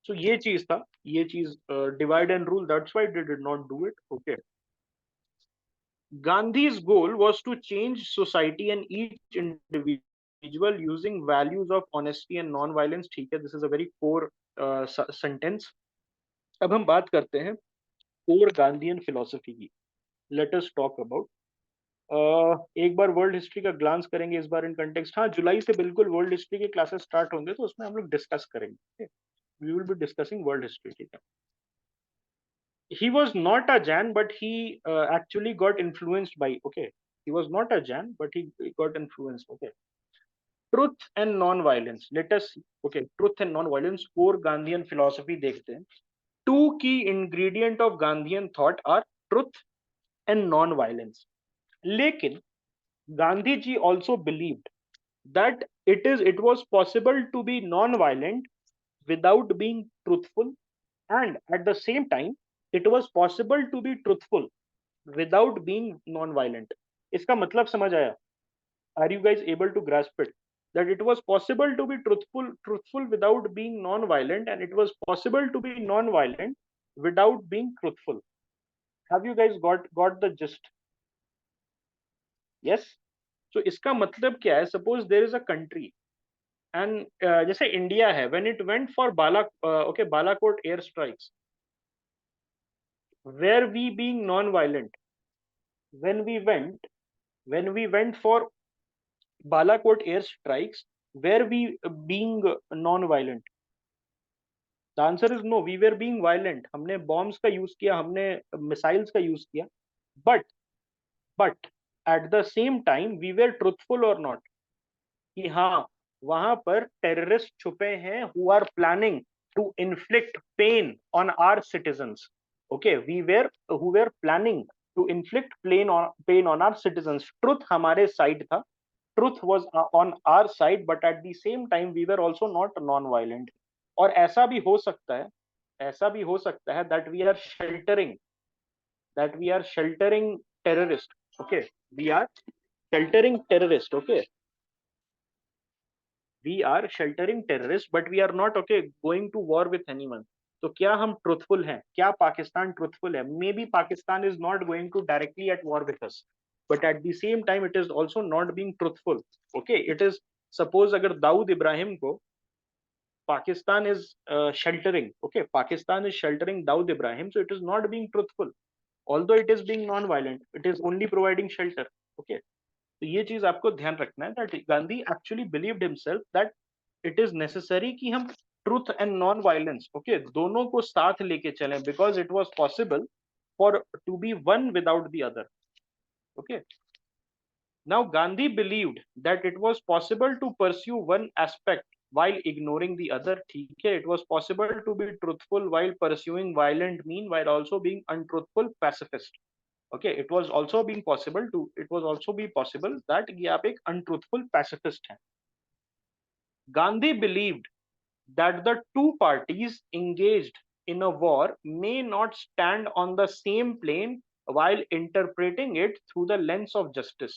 सो ये चीज था, ये चीज divide and rule, that's why they did not do it. Okay, Gandhi's goal was to change society and each individual using values of honesty and non-violence। ठीक है, this is a very core sentence। अब हम बात करते हैं core Gandhian philosophy की। Let us talk about एक बार वर्ल्ड हिस्ट्री का ग्लांस करेंगे इस बार इन कंटेक्स्ट। हाँ, जुलाई से बिल्कुल वर्ल्ड हिस्ट्री के क्लासेस स्टार्ट होंगे, तो उसमें हम लोग डिस्कस करेंगे। We will be discussing world history. ठीक है, he was not a Jan, but he actually got influenced by, okay, he was not a Jan, but he got influenced। Okay, truth and non-violence, let us see। Okay, truth and non-violence, core Gandhian philosophy देखते हैं। Two key ingredient of Gandhian thought are truth and non-violence। लेकिन Gandhi ji also believed that it was possible to be non-violent without being truthful, and at the same time it was possible to be truthful without being non-violent। इसका मतलब समझ आया? Are you guys able to grasp it? That it was possible to be truthful without being non-violent, and it was possible to be non-violent without being truthful। Have you guys got the gist? Yes। So इसका मतलब क्या है? Suppose there is a country and जैसे India है, when it went for Balakot air strikes, were we being non-violent? When we went for Balakot air strikes, were we being non-violent? The answer is no, we were being violent। हमने bombs का use किया, हमने missiles का use किया, but at the same time we were truthful or not? कि हाँ, वहां पर terrorists छुपे हैं who are planning to inflict pain on our citizens। Okay, who were planning to inflict pain on our citizens। Truth हमारे side था, truth was on our side, but at the same time we were also not non-violent। और ऐसा भी हो सकता है, ऐसा भी हो सकता है that we are sheltering terrorist। Okay, we are sheltering terrorist। Okay, we are sheltering terrorists, but we are not, okay, going to war with anyone। तो क्या हम ट्रूथफुल हैं? क्या पाकिस्तान ट्रूथफुल है? Maybe Pakistan is not going to directly at war with us, but at the same time it is also not being truthful. Okay, it is, suppose अगर दाऊद इब्राहिम को Pakistan is sheltering, okay, Pakistan is sheltering Dawood Ibrahim, so it is not being truthful। although it is being non-violent, it is only providing shelter. Okay, तो ये चीज आपको ध्यान रखना है that Gandhi actually believed himself that it is necessary कि हम truth and non-violence, okay, दोनों को साथ लेके चलें, because it was possible for to be one without the other. Okay. Now Gandhi believed that it was possible to pursue one aspect while ignoring the other. ठीक है, it was possible to be truthful while pursuing violent mean, while also being untruthful pacifist. Okay, it was also be possible that ये आप एक untruthful pacifist हैं. Gandhi believed that the two parties engaged in a war may not stand on the same plane while interpreting it through the lens of justice.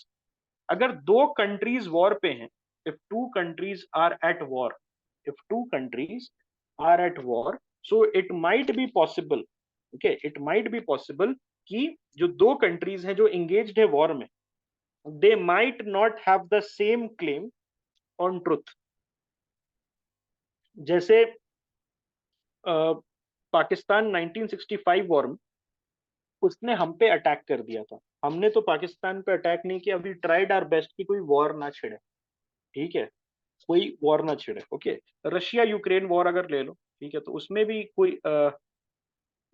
अगर दो countries war पे हैं, if two countries are at war, if two countries are at war, so it might be possible, okay, it might be possible कि जो दो countries हैं जो engaged है वॉर में, they might not have the same claim on truth. जैसे Pakistan 1965 war में उसने हम पे अटैक कर दिया था, हमने तो पाकिस्तान पे अटैक नहीं किया, अभी ट्राइड आवर बेस्ट कि कोई वॉर ना छिड़े, ठीक है, कोई वॉर ना छिड़े. ओके, रशिया यूक्रेन वॉर अगर ले लो, ठीक है, तो उसमें भी कोई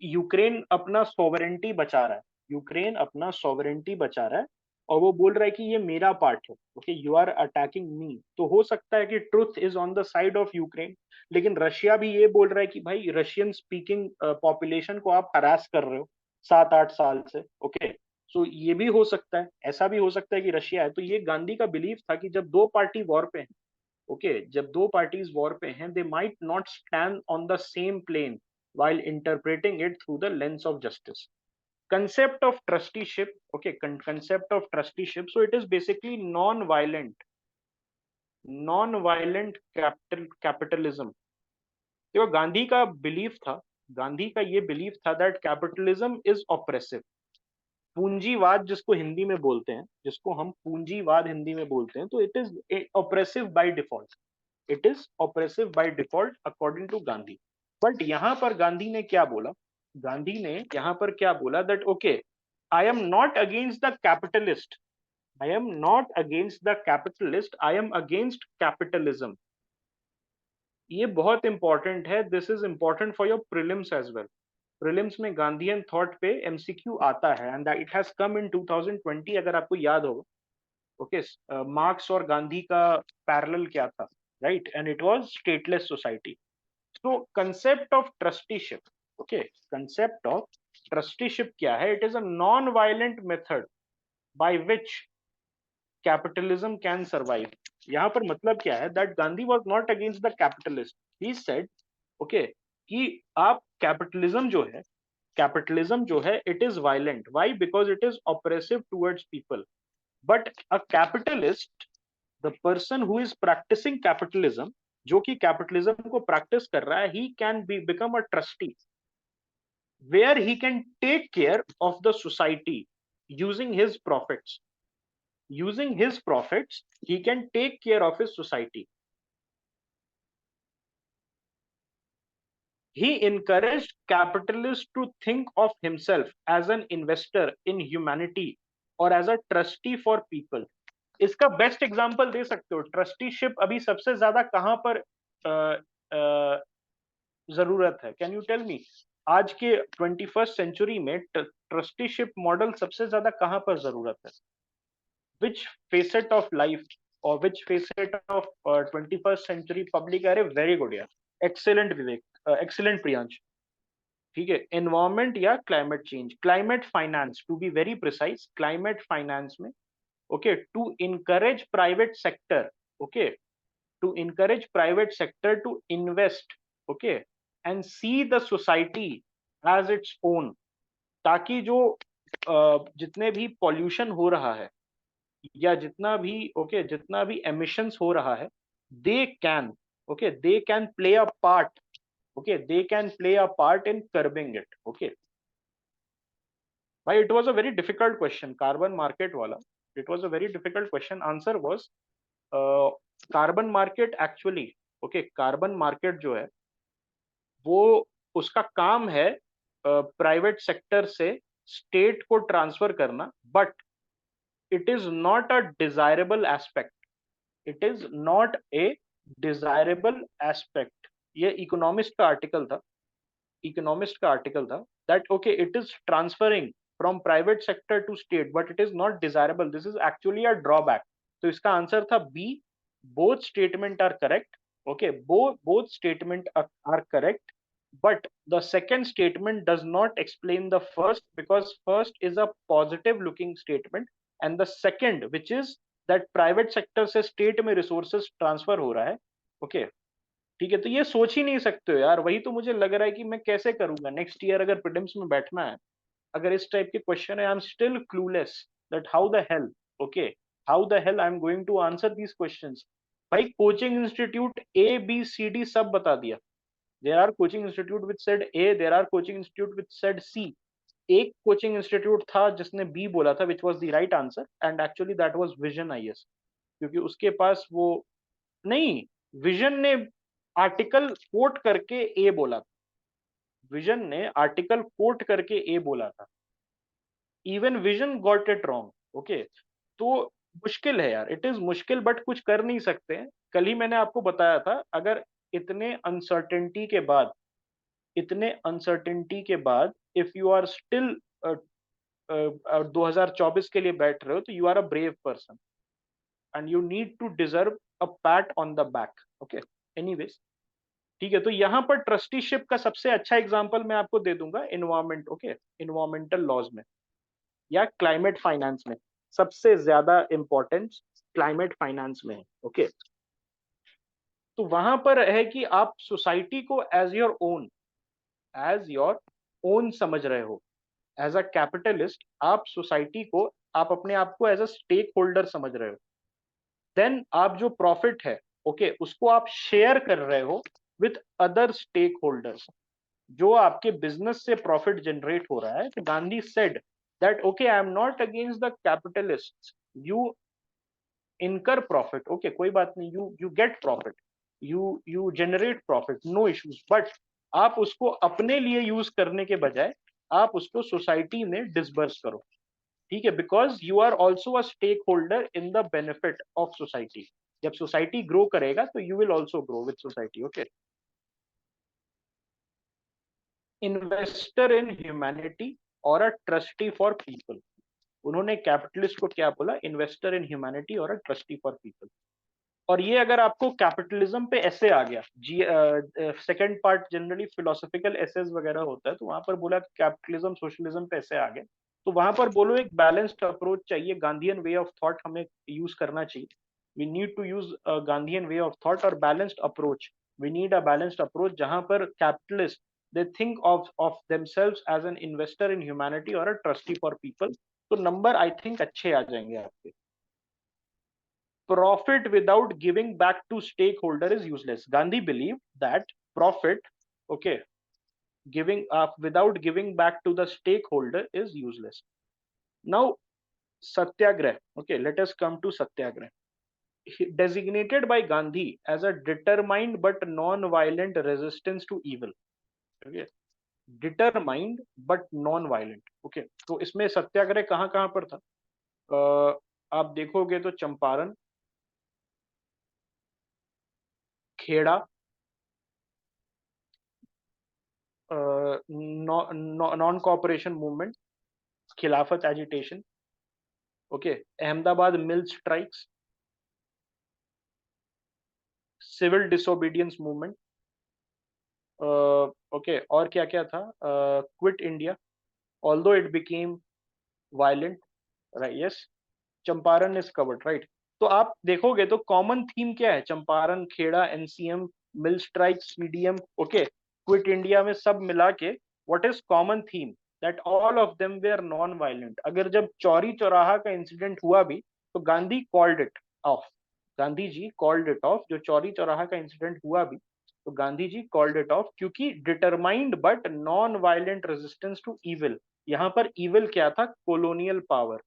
यूक्रेन अपना सॉवरेंटी बचा रहा है, यूक्रेन अपना सॉवरेंटी बचा रहा है और वो बोल रहा है कि ये मेरा पार्ट है. Okay, you are attacking me, तो हो सकता है कि truth is on the side of Ukraine, लेकिन रशिया भी ये बोल रहा है कि भाई रशियन स्पीकिंग पॉपुलेशन को आप हरास कर रहे हो 7-8 साल से. ओके, सो ये भी हो सकता है, ऐसा भी हो सकता है कि रशिया है. तो ये गांधी का बिलीफ था कि जब दो पार्टी वॉर पे हैं, ओके, जब दो पार्टीज वॉर पे हैं, they might not stand on the same plane while interpreting it through the lens of justice. Concept of trusteeship, okay, concept of trusteeship, so it is basically non-violent capitalism. देखो गांधी का belief था, गांधी का ये belief था that capitalism is oppressive. पूंजीवाद जिसको हिंदी में बोलते हैं, जिसको हम पूंजीवाद हिंदी में बोलते हैं, तो it is oppressive by default, it is oppressive by default according to Gandhi. But यहां पर गांधी ने क्या बोला, गांधी ने यहां पर क्या बोला that okay, I am not against the capitalist, I am not against the capitalist, I am against capitalism. ये बहुत इंपॉर्टेंट है, this is important for your prelims as well. Prelims में गांधीयन थॉट पे एमसीक्यू आता है and it has come in 2020, अगर आपको याद हो. ओके, मार्क्स और गांधी का पैरेलल क्या था, right, and it was stateless society. So concept of trusteeship, okay, concept of trusteeship क्या है? It is a non-violent method by which capitalism can survive. यहाँ पर मतलब क्या है? That Gandhi was not against the capitalist. He said, okay, कि आप capitalism जो है, it is violent. Why? Because it is oppressive towards people. But a capitalist, the person who is practicing capitalism, जो कि कैपिटलिज्म को practice कर रहा है, he can become a trustee where he can take care of the society using his profits. Using his profits, he can take care of his society. He encouraged capitalists to think of himself as an investor in humanity or as a trustee for people. इसका best example दे सकते हो, trusteeship अभी सबसे ज्यादा कहां पर जरूरत है? कैन यू टेल मी, आज के 21st सेंचुरी में ट्रस्टीशिप मॉडल सबसे ज्यादा कहां पर जरूरत है? विच फेसेट ऑफ लाइफ और which facet of 21st century public? अरे वेरी गुड यार, एक्सेलेंट विवेक, एक्सेलेंट प्रियांश. ठीक है, एनवायरमेंट या climate change, climate finance to be very precise, climate finance में okay, to encourage private sector, okay, to encourage private sector to invest, okay, and see the society as its own, ताकि जो जितने भी pollution हो रहा है या जितना भी okay, जितना भी emissions हो रहा है, they can, okay, they can play a part, okay, they can play a part in curbing it. Okay, भाई, it was a very difficult question, carbon market वाला. It was a very difficult question. Answer was carbon market actually, okay, carbon market जो है वो उसका काम है private sector से state को ट्रांसफर करना, but it is not a desirable aspect, it is not a desirable aspect. ये इकोनॉमिस्ट का आर्टिकल था, इकोनॉमिस्ट का आर्टिकल था, that okay it is transferring from private sector to state but it is not desirable, this is actually a drawback. तो इसका answer था B, both statement are correct. Okay, both statement are correct, but the second statement does not explain the first, because first is a positive looking statement and the second which is that private sector से state में resources transfer हो रहा है। Okay, ठीक है, तो ये सोच ही नहीं सकते हो यार। वही तो मुझे लग रहा है कि मैं कैसे करूंगा नेक्स्ट ईयर अगर प्रीलिम्स में बैठना है, अगर इस टाइप के क्वेश्चन है, I am still clueless that how the hell, okay, how the hell I am going to answer these questions. भाई coaching institute A B C D सब बता दिया, there are coaching institute which said A, there are coaching institute which said C. एक coaching institute था जिसने B बोला था, which was the right answer, and actually that was Vision IAS, क्योंकि उसके पास वो नहीं, विजन ने आर्टिकल कोट करके ए बोला था, विजन ने आर्टिकल कोट करके ए बोला था, even vision got it wrong. Okay, तो मुश्किल है यार, इट इज मुश्किल, बट कुछ कर नहीं सकते हैं। कल ही मैंने आपको बताया था, अगर इतने अनसर्टेनिटी के बाद, इतने अनसर्टेनिटी के बाद इफ यू आर स्टिल 2024 के लिए बैठ रहे हो, तो you are a brave person and you need to deserve a pat on the back. Okay, anyways, ठीक है, तो यहां पर ट्रस्टीशिप का सबसे अच्छा एग्जांपल मैं आपको दे दूंगा इन्वायरमेंट, ओके, इन्वायरमेंटल लॉज में या क्लाइमेट फाइनेंस में। सबसे ज्यादा इंपॉर्टेंस क्लाइमेट फाइनेंस में है। ओके, तो वहां पर है कि आप सोसाइटी को एज योर ओन समझ रहे हो, एज अ कैपिटलिस्ट आप सोसाइटी को, आप अपने आप को एज अ स्टेक होल्डर समझ रहे हो। देन आप जो प्रॉफिट है, ओके, उसको आप शेयर कर रहे हो विथ अदर स्टेक होल्डर्स। जो आपके बिजनेस से प्रॉफिट जनरेट हो रहा है, तो Gandhi said that okay I am not against the capitalist, you incur profit, okay, कोई बात नहीं, you get profit, you generate profit, no issues, but आप उसको अपने लिए यूज करने के बजाय आप उसको सोसाइटी में डिसबर्स करो। ठीक है, because you are also a stake holder in the benefit of society. जब सोसाइटी ग्रो करेगा तो you will also grow with society. Okay, investor in humanity और अ ट्रस्टी फॉर पीपल। उन्होंने कैपिटलिस्ट को क्या बोला? इन्वेस्टर इन ह्यूमैनिटी और a trustee for people. और ये अगर आपको कैपिटलिज्म पे ऐसे आ गया, जी second part generally philosophical essays वगैरह होता है, तो वहां पर बोला कैपिटलिज्म सोशलिज्म पे ऐसे आ गया, तो वहां पर बोलो एक बैलेंस्ड अप्रोच चाहिए, गांधीयन वे ऑफ थॉट हमें यूज करना चाहिए। We need to use Gandhian way of thought और balanced approach. We need a balanced approach जहां पर capitalist they think of themselves as an investor in humanity और a trustee for people. तो number I think अच्छे आ जाएंगे आपके। Profit without giving back to stakeholder is useless. Gandhi believed that profit, okay, giving without giving back to the stakeholder is useless. Now, Satyagrah. Okay, let us come to Satyagrah. Designated by Gandhi as a determined but non-violent resistance to evil. Okay, determined but non-violent. Okay, तो इसमें सत्याग्रह कहाँ कहाँ पर था? आप देखोगे तो Champaran, Kheda, non cooperation movement, Khilafat agitation, okay, Ahmedabad mill strikes, civil disobedience movement, okay, और क्या क्या था? Quit India, although it became violent, right, yes, Champaran is covered, right. तो आप देखोगे तो कॉमन थीम क्या है? Champaran, Kheda, NCM, mill strike, CDM, okay, quit India में सब मिला के what is common theme? That all of them were non violent. अगर जब चौरी चौराहा का इंसिडेंट हुआ भी, तो Gandhi called it off, Gandhi ji called it off. जो चौरी चौराहा का इंसिडेंट हुआ भी, तो Gandhi ji called it off, क्योंकि determined but non violent resistance to evil. यहाँ पर इविल क्या था? Colonial power,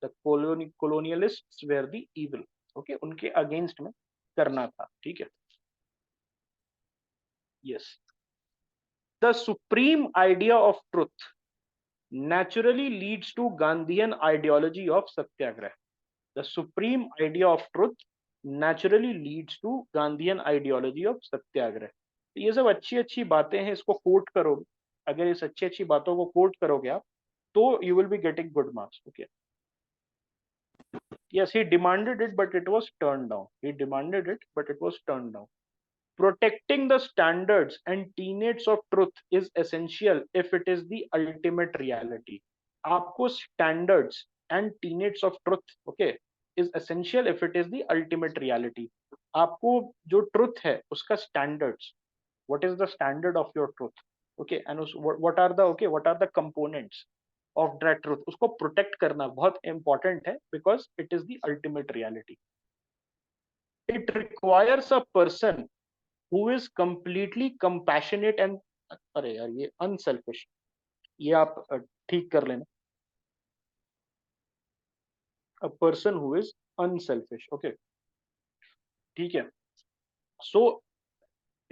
the colonialists were the evil, okay, उनके अगेंस्ट में करना था, ठीक है, yes. The supreme idea of truth, naturally leads to Gandhian ideology of satyagrah. The supreme idea of truth naturally leads to Gandhian ideology of satyagrah. ये सब अच्छी अच्छी बातें हैं, इसको कोट करोगे, अगर इस अच्छी अच्छी बातों को कोट करोगे आप, तो you will be getting good marks. Okay. Yes, he demanded it, but it was turned down. He demanded it, but it was turned down. Protecting the standards and tenets of truth is essential if it is the ultimate reality. आपको standards and tenets of truth, okay, is essential if it is the ultimate reality. आपको जो truth है उसका standards, what is the standard of your truth, okay, and what are the components of that truth, उसको protect करना बहुत important है because it is the ultimate reality. It requires a person who is completely compassionate and, अरे यार ये unselfish, ये आप ठीक कर लेना, a person who is unselfish. Okay, ठीक है. So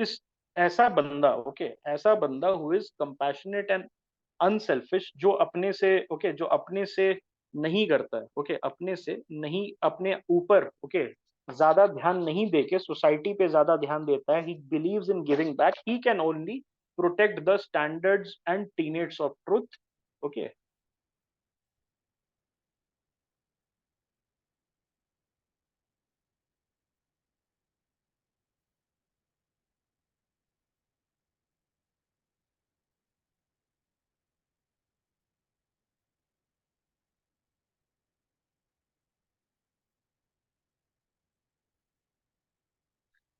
इस ऐसा बंदा, okay, ऐसा बंदा who is compassionate and unselfish, जो अपने से, ओके, जो अपने से नहीं करता है, ओके, अपने से नहीं, अपने ऊपर, ओके, ज्यादा ध्यान नहीं देके सोसाइटी पे ज्यादा ध्यान देता है, he believes in giving back, he can only protect the standards and tenets of truth. Okay.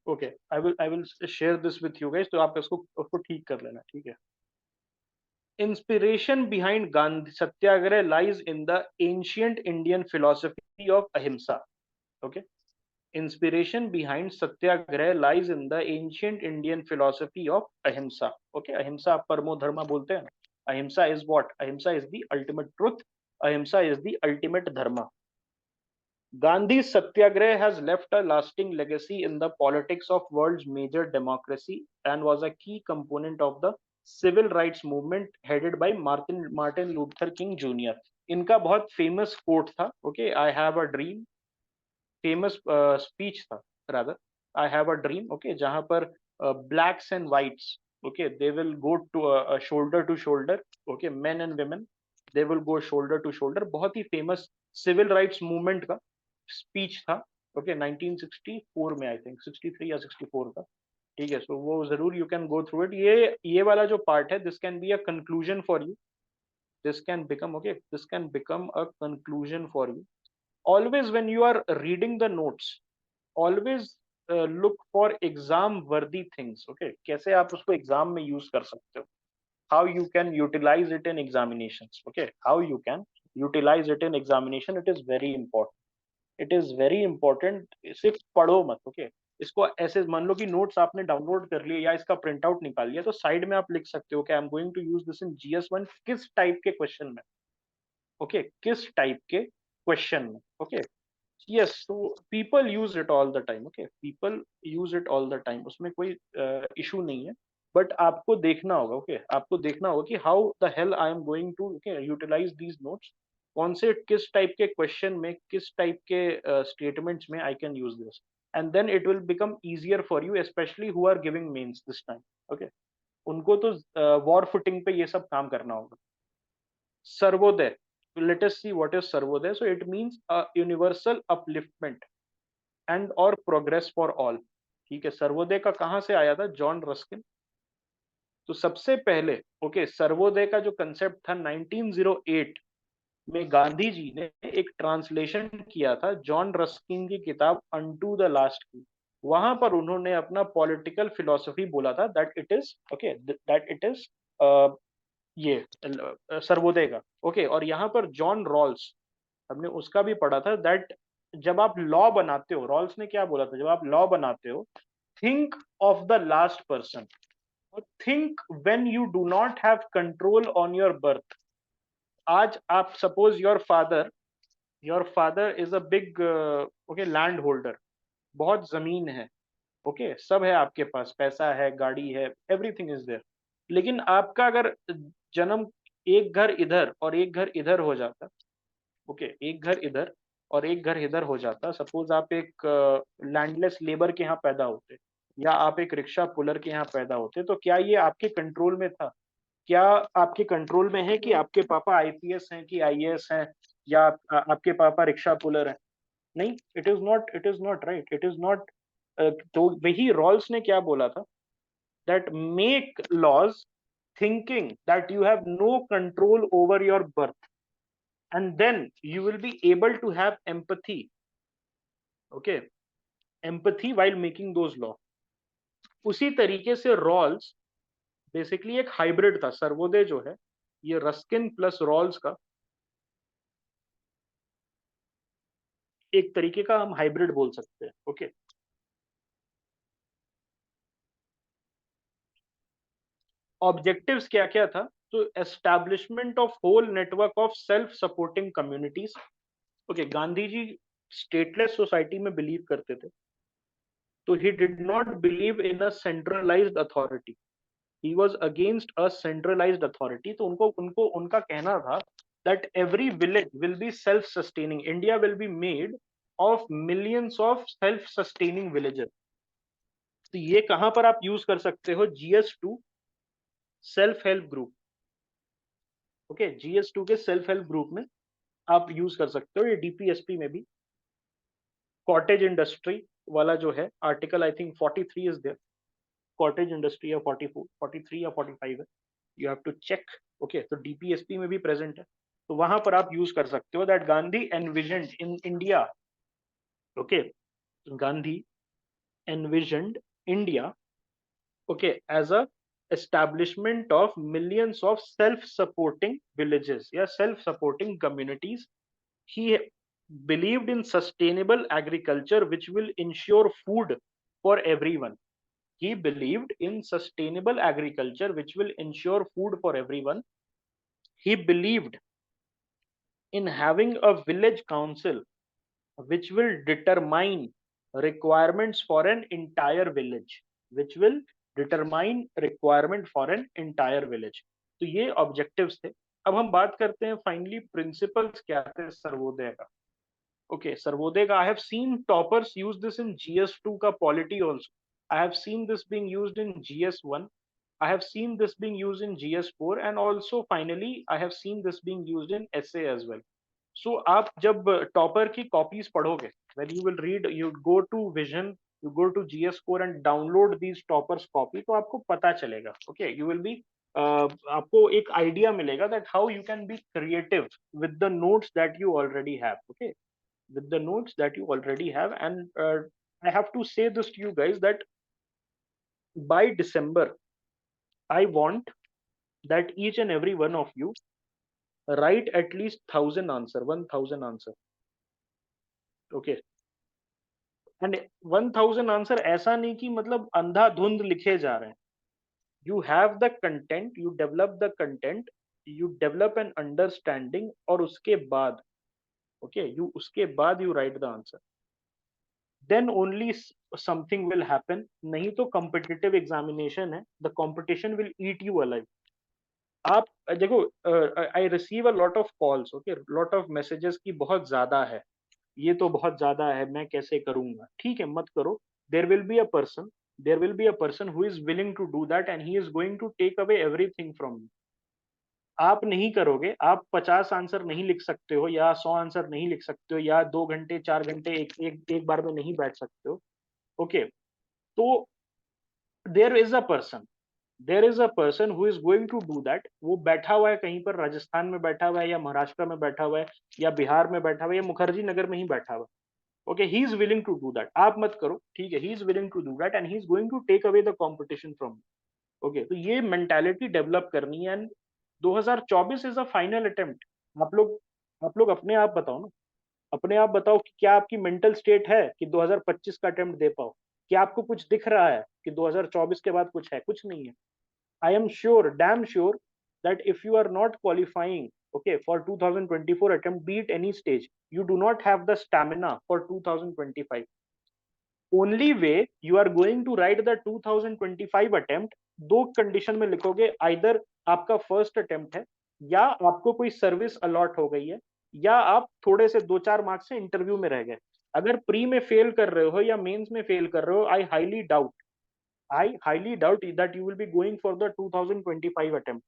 Okay, I will share this with you guys, तो आप इसको उसको ठीक कर लेना, ठीक है. Inspiration behind Gandhi Satyagraha lies in the ancient Indian philosophy of ahimsa. Okay. Inspiration behind Satyagraha lies in the ancient Indian philosophy of ahimsa. Okay, ahimsa आप परमो धर्मा बोलते हैं ना. Ahimsa is what? Ahimsa is the ultimate truth. Ahimsa is the ultimate dharma. Gandhi's Satyagraha has left a lasting legacy in the politics of world's major democracy and was a key component of the civil rights movement headed by Martin Luther King Jr. इनका बहुत famous quote था, okay, I have a dream, famous speech था rather, I have a dream, okay, जहां पर blacks and whites, okay, they will go to shoulder to shoulder, okay, men and women, they will go shoulder to shoulder. बहुत ही famous civil rights movement का speech था, okay, 1964 में, I think 63 या 64 का, ठीक है. So वो जरूर you can go through it. ये वाला जो part है, this can be a conclusion for you, this can become, okay, this can become a conclusion for you. Always when you are reading the notes, always look for exam worthy things. Okay, कैसे आप उसको exam में use कर सकते हो, how you can utilize it in examinations. Okay, how you can utilize it in examination, it is very important, it is very important. सिर्फ पढ़ो मत, okay, इसको ऐसे मान लो कि नोट्स आपने डाउनलोड कर लिए या इसका प्रिंट आउट निकाल लिया, तो साइड में आप लिख सकते हो कि I am going to use this in GS1 किस टाइप के क्वेश्चन में, ओके, किस टाइप के क्वेश्चन में, okay. Yes, so people use it all the time. Okay, people use it all the time. उसमें कोई issue नहीं है. But आपको देखना होगा, okay, आपको देखना होगा कि how the hell I am going to, okay, utilize these notes. कौन से किस टाइप के क्वेश्चन में, किस टाइप के स्टेटमेंट्स में I can use this, and then it will become easier for you, especially who are giving mains this time. Okay, उनको तो war footing पे ये सब काम करना होगा. Sarvodaya, let us see what is Sarvodaya. So it means a universal upliftment and or progress for all. ठीक है, सर्वोदय का कहां से आया था? John Ruskin. तो सबसे पहले, ओके, सर्वोदय का जो कंसेप्ट था 1908 में गांधी जी ने एक ट्रांसलेशन किया था जॉन रस्किन की किताब अनटू द लास्ट की. वहां पर उन्होंने अपना पॉलिटिकल फिलोसफी बोला था, that it is, okay, that it is ये सर्वोदय का, ओके. और यहाँ पर जॉन रॉल्स, हमने उसका भी पढ़ा था, दैट जब आप लॉ बनाते हो, रॉल्स ने क्या बोला था, जब आप लॉ बनाते हो, think of the last person, or think when you do not have control on your birth. आज आप suppose your father is a big, okay, land holder, बहुत जमीन है, ओके, सब है आपके पास, पैसा है, गाड़ी है, एवरीथिंग इज देयर. लेकिन आपका अगर जन्म एक घर इधर और एक घर इधर हो जाता, ओके, एक घर इधर और एक घर इधर हो जाता, सपोज आप एक लैंडलेस लेबर के यहाँ पैदा होते या आप एक रिक्शा पुलर के यहाँ पैदा होते, तो क्या ये आपके कंट्रोल में था? क्या आपके कंट्रोल में है कि आपके पापा आईपीएस हैं कि आईएएस हैं, या आपके पापा रिक्शा पुलर हैं? नहीं, it is not, it is not right, it is not. तो वही रॉल्स ने क्या बोला था, that make laws thinking that you have no control over your birth, and then you will be able to have empathy, okay, empathy while making those law। उसी तरीके से Rawls basically एक हाइब्रिड था, सर्वोदय जो है ये रस्किन प्लस रॉल्स का एक तरीके का हम हाइब्रिड बोल सकते हैं, ओके। ऑब्जेक्टिव्स क्या क्या था, तो establishment of whole network of self supporting communities, okay. Gandhi ji stateless society में बिलीव करते थे, तो he did not believe in a centralised authority, he was against a centralised authority. तो उनको उनको उनका कहना था that every village will be self sustaining, India will be made of millions of self sustaining villages. तो ये कहां पर आप यूज कर सकते हो, GS2 self help group, okay, GS2 के सेल्फ हेल्प ग्रुप में आप यूज कर सकते हो। ये DPSP में भी कॉटेज इंडस्ट्री वाला जो है article I think 43 is there, cottage industry या 44 43 या 45 है, you have to check, okay. तो DPSP में भी प्रेजेंट है, तो वहां पर आप यूज कर सकते हो that Gandhi envisioned in India, okay, Gandhi envisioned India, okay, as a establishment of millions of self-supporting villages, yeah, self-supporting communities. He believed in sustainable agriculture which will ensure food for everyone. He believed in sustainable agriculture which will ensure food for everyone. He believed in having a village council which will determine requirements for an entire village, which will determine requirement for an entire village। तो ये objectives थे। अब हम बात करते हैं finally principles क्या थे सर्वोदय का, ओके। सर्वोदय का I have seen toppers use this in GS2 का polity also, I have seen this being used in GS1, I have seen this being used in GS4, and also finally I have seen this being used in SA as well। सो आप जब topper की copies पढ़ोगे, when you will read, you go to Vision, you go to GS4 and download these toppers copy, तो आपको पता चलेगा, okay, you will be आपको एक आइडिया मिलेगा that how you can be creative with the notes that you already have, okay, with the notes that you already have। And I have to say this to you guys that by December I want that each and every one of you write at least 1000 answer, 1000 answer, okay। And 1000 answer ऐसा नहीं कि मतलब अंधाधुंध लिखे जा रहे हैं, you have the content, you develop the content, you develop an understanding, और उसके बाद, ओके, यू उसके बाद you write the answer, then only something will happen. नहीं तो कॉम्पिटिटिव एग्जामिनेशन है, the competition will eat you alive. आप देखो, I receive a lot of calls, okay, lot of messages की बहुत ज्यादा है, ये तो बहुत ज्यादा है, मैं कैसे करूंगा? ठीक है, मत करो। There will be a person, there will be a person who is willing to do that, and he is going to take away everything from you. आप नहीं करोगे, आप 50 आंसर नहीं लिख सकते हो, या 100 आंसर नहीं लिख सकते हो, या 2 घंटे 4 घंटे एक बार में नहीं बैठ सकते हो, ओके। तो there is a person, there is a person who is going to do that. वो बैठा हुआ है कहीं पर, राजस्थान में बैठा हुआ है, या महाराष्ट्र में बैठा हुआ है, या बिहार में बैठा हुआ है, या मुखर्जी नगर में ही बैठा हुआ है, okay, he is willing to do that। आप मत करो, ठीक है, he is willing to do that and he is going to take away the competition from you, okay। तो ये मेंटालिटी डेवलप करनी है। And 2024 is a final attempt. आप लोग अपने आप बताओ ना, अपने आप बताओ कि क्या आपकी मेंटल स्टेट है कि 2025 का अटेम्प्ट दे पाओ? क्या आपको कुछ दिख रहा है कि 2024 के बाद कुछ है? कुछ नहीं है। I am sure, damn sure, that if you are not qualifying, okay, for 2024 attempt, be it any stage, you do not have the stamina for 2025। Only way you are going to write the 2025 attempt, दो condition में लिखोगे, either आपका first attempt है, या आपको कोई service allot हो गई है, या आप थोड़े से 2-4 मार्क्स से इंटरव्यू में रह गए। अगर प्री में फेल कर रहे हो या मेंस में फेल कर रहे हो, I highly doubt that you will be going for the 2025 attempt.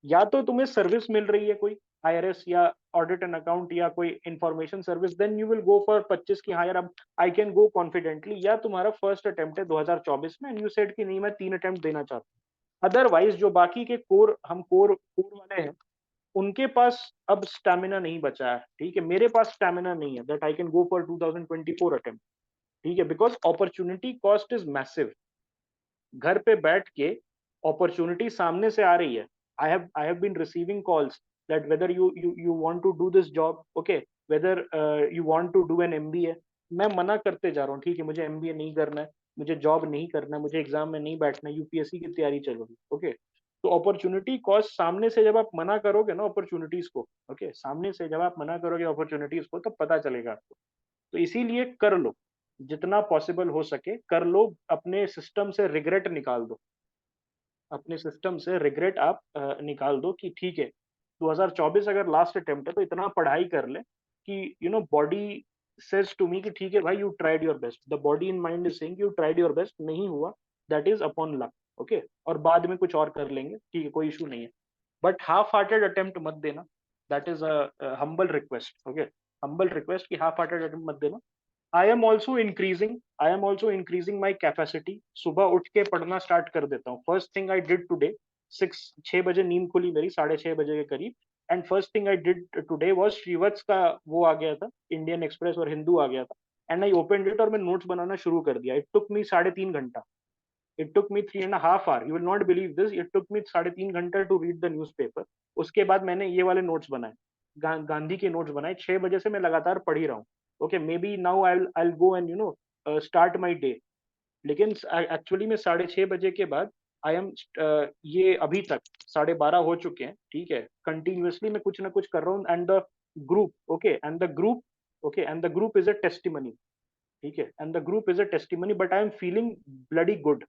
या तो तुम्हें सर्विस मिल रही है कोई आईआरएस या ऑडिट एंड अकाउंट या कोई information service, then you will go for 25 की हाँ यार अब आई कैन गो कॉन्फिडेंटली, या तुम्हारा फर्स्ट अटेम्प्ट है 2024 में एंड यू सेड कि नहीं मैं 3 अटेम्प्ट देना चाहता हूँ। अदरवाइज जो बाकी के कोर वाले हैं उनके पास अब स्टैमिना नहीं बचा है, ठीक है, मेरे पास स्टैमिना नहीं है that I can go for 2024 attempt, ठीक है, because opportunity cost is massive. घर पे बैठ के अपॉर्चुनिटी सामने से आ रही है। I have been receiving calls that whether you want to do this job, okay, whether you want to do an MBA. मैं मना करते जा रहा हूँ, ठीक है, मुझे एमबीए नहीं करना है, मुझे जॉब नहीं करना है, मुझे एग्जाम में नहीं बैठना है, यूपीएससी की तैयारी चल रही, ओके। तो अपॉर्चुनिटी कॉस्ट सामने से जब आप मना करोगे ना अपॉर्चुनिटीज को, ओके, सामने से जब आप मना करोगे अपॉर्चुनिटीज को, तब पता चलेगा आपको। तो इसीलिए कर लो, जितना पॉसिबल हो सके कर लो, अपने सिस्टम से रिग्रेट निकाल दो, अपने सिस्टम से रिग्रेट आप निकाल दो कि ठीक है 2024 अगर लास्ट अटेम्प्ट है तो इतना पढ़ाई कर ले कि बॉडी सेज टू मी कि ठीक है भाई you tried your best, the body in mind is saying you tried your best, नहीं हुआ that is upon luck, okay, और बाद में कुछ और कर लेंगे, ठीक है, कोई इशू नहीं है, बट हाफ हार्टेड अटेम्प्ट मत देना, that is a humble request, okay, humble request कि हाफ हार्टेड अटेम्प्ट मत देना। I am also increasing my capacity, सुबह उठ के पढ़ना स्टार्ट कर देता हूँ। First thing I did today, 6 बजे नींद खुली मेरी, 6:30 बजे के करीब, and first thing I did today was Shrivatsa का वो आ गया था, इंडियन एक्सप्रेस और हिंदू आ गया था, एंड आई ओपनड इट और मैं नोट्स बनाना शुरू कर दिया। इट टुक मी 3.5 घंटा, it took me 3.5 hour, you will not believe this, it took me 3.5 घंटा टू रीड द न्यूज़पेपर। उसके बाद मैंने ये वाले नोट्स बनाए, गांधी के नोट्स बनाए, 6 बजे से मैं लगातार पढ़ ही रहा हूँ, okay, may be now I will go and start my day. लेकिन एक्चुअली में 6:30 बजे के बाद आई एम ये अभी तक 12:30 हो चुके हैं, ठीक है, कंटिन्यूअसली मैं कुछ ना कुछ कर रहा हूँ, and the group, okay, and the group is a testimony, ठीक है, and the group is a testimony, but I am feeling bloody good,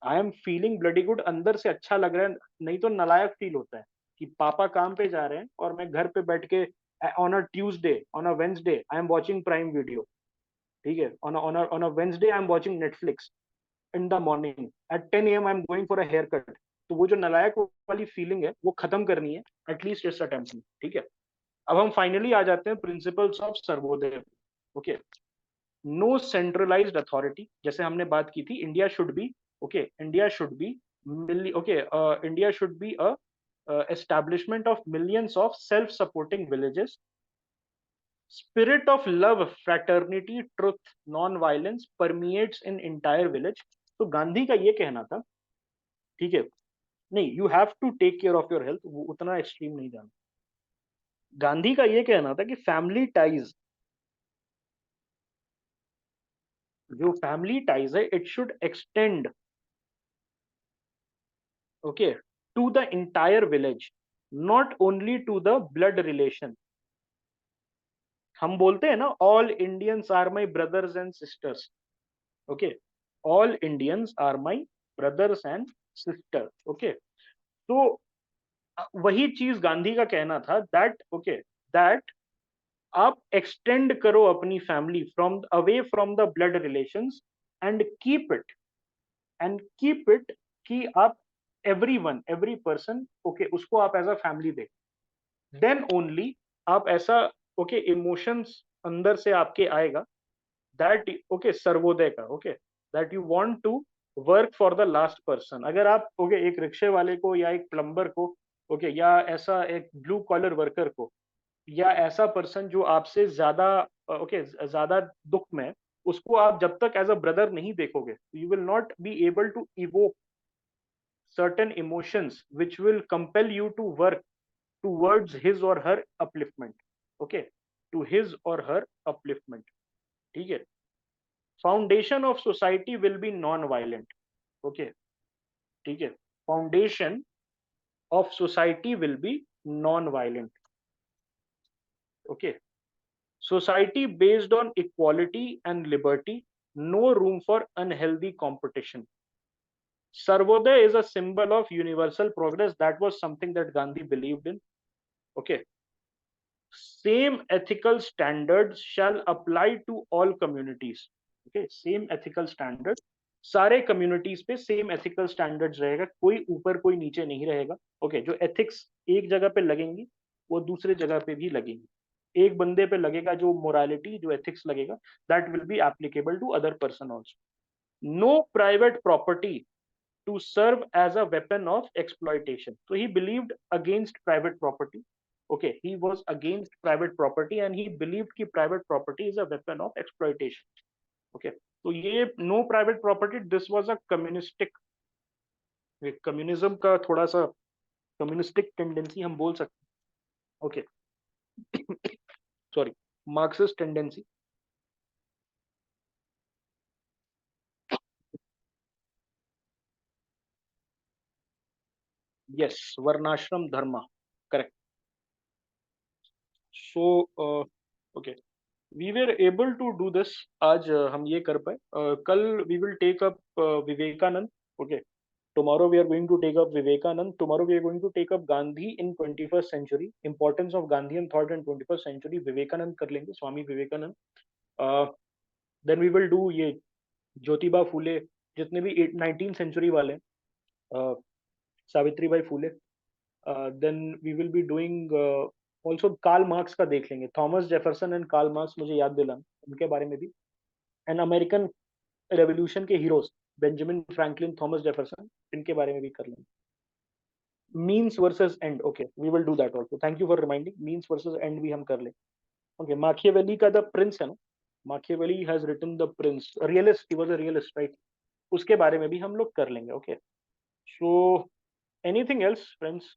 I am feeling bloody good, अंदर से अच्छा लग रहा है, नहीं तो नालायक फील होता है कि पापा काम पे जा रहे हैं और मैं घर पे बैठ के on a Tuesday, on a Wednesday I am watching Prime Video, ठीक है, on a Wednesday I am watching Netflix in the morning, at 10 AM I am going for a haircut. तो वो जो नालायक वाली फीलिंग है वो खत्म करनी है एटलीस्ट इस अटेम्प्ट में, ठीक है। अब हम फाइनली आ जाते हैं principles of Sarvodaya, okay. No centralised authority, जैसे हमने बात की थी, India should be, okay, India should be okay, India should be a establishment of millions of self-supporting villages, spirit of love, fraternity, truth, non-violence permeates in entire village। तो गांधी का ये कहना था, ठीक है, नहीं, you have to take care of your health, वो उतना एक्सट्रीम नहीं जाना। गांधी का ये कहना था कि फैमिली टाइज, जो फैमिली टाइज है it should extend, okay, to the entire village, not only to the blood relation. हम बोलते हैं ना all Indians are my brothers and sisters, okay, all Indians are my brothers and sister, okay. तो वही चीज गांधी का कहना था दैट, ओके, दैट आप एक्सटेंड करो अपनी family from away from the blood relations, and keep it कि आप एवरी पर्सन, ओके, उसको आप एज अ फैमिली देखो, देन ओनली आप ऐसा, ओके, इमोशंस अंदर से आपके आएगा दैट, ओके, सर्वोदय का, okay, that you want to work for the last person. अगर आप, ओके, एक रिक्शे वाले को या एक प्लम्बर को, ओके, या ऐसा एक ब्लू कॉलर वर्कर को, या ऐसा पर्सन जो आपसे ज्यादा, ओके, ज्यादा दुख में है, उसको आप जब तक एज अ ब्रदर नहीं देखोगे, you will not be able to evoke certain emotions which will compel you to work towards his or her upliftment, okay, to his or her upliftment, ठीक है। Foundation of society will be non violent, okay, ठीक है, foundation of society will be non violent, okay, society based on equality and liberty, no room for unhealthy competition. Sarvodaya is a symbol of universal progress. That was something that Gandhi believed in. Okay. Same ethical standards shall apply to all communities. Okay, same ethical standard सारे communities पे same ethical standards रहेगा, कोई ऊपर कोई नीचे नहीं रहेगा. Okay, जो ethics एक जगह पे लगेंगी वो दूसरे जगह पे भी लगेंगी. एक बंदे पे लगेगा जो morality, जो ethics लगेगा, that will be applicable to other person also. No private property to serve as a weapon of exploitation. So he believed against private property. Okay, he was against private property and he believed कि private property is a weapon of exploitation. Okay, so ये no private property, this was a communistic, communism का थोड़ा सा communistic tendency हम बोल सकते हैं. Okay, sorry, Marxist tendency. Yes, varnashram dharma, correct. So okay, we were able to do this. आज हम ये कर पाए. कल we will take up Vivekanand. Okay, tomorrow we are going to take up Vivekanand. Tomorrow we are going to take up Gandhi in 21st century. Importance of Gandhian thought in 21st century. Vivekanand कर लेंगे, Swami Vivekananda. Then we will do ये ज्योतिबा फूले, जितने भी 19th century वाले, Savitri Bai Phule. Then we will be doing also Karl Marx का देख लेंगे. Thomas Jefferson and Karl Marx मुझे याद दिलाना, उनके बारे में भी. एंड अमेरिकन रेवोल्यूशन के heroes Benjamin Franklin, Thomas Jefferson, इनके बारे में भी कर लेंगे. Means versus end. Okay, we will do that also. Thank you for reminding. Means versus end भी हम कर लेंगे. ओके, माकियावेली का द प्रिंस है ना, Machiavelli has written the prince, realist, he was a realist, right. उसके बारे में भी हम लोग कर लेंगे. Okay, so anything else friends?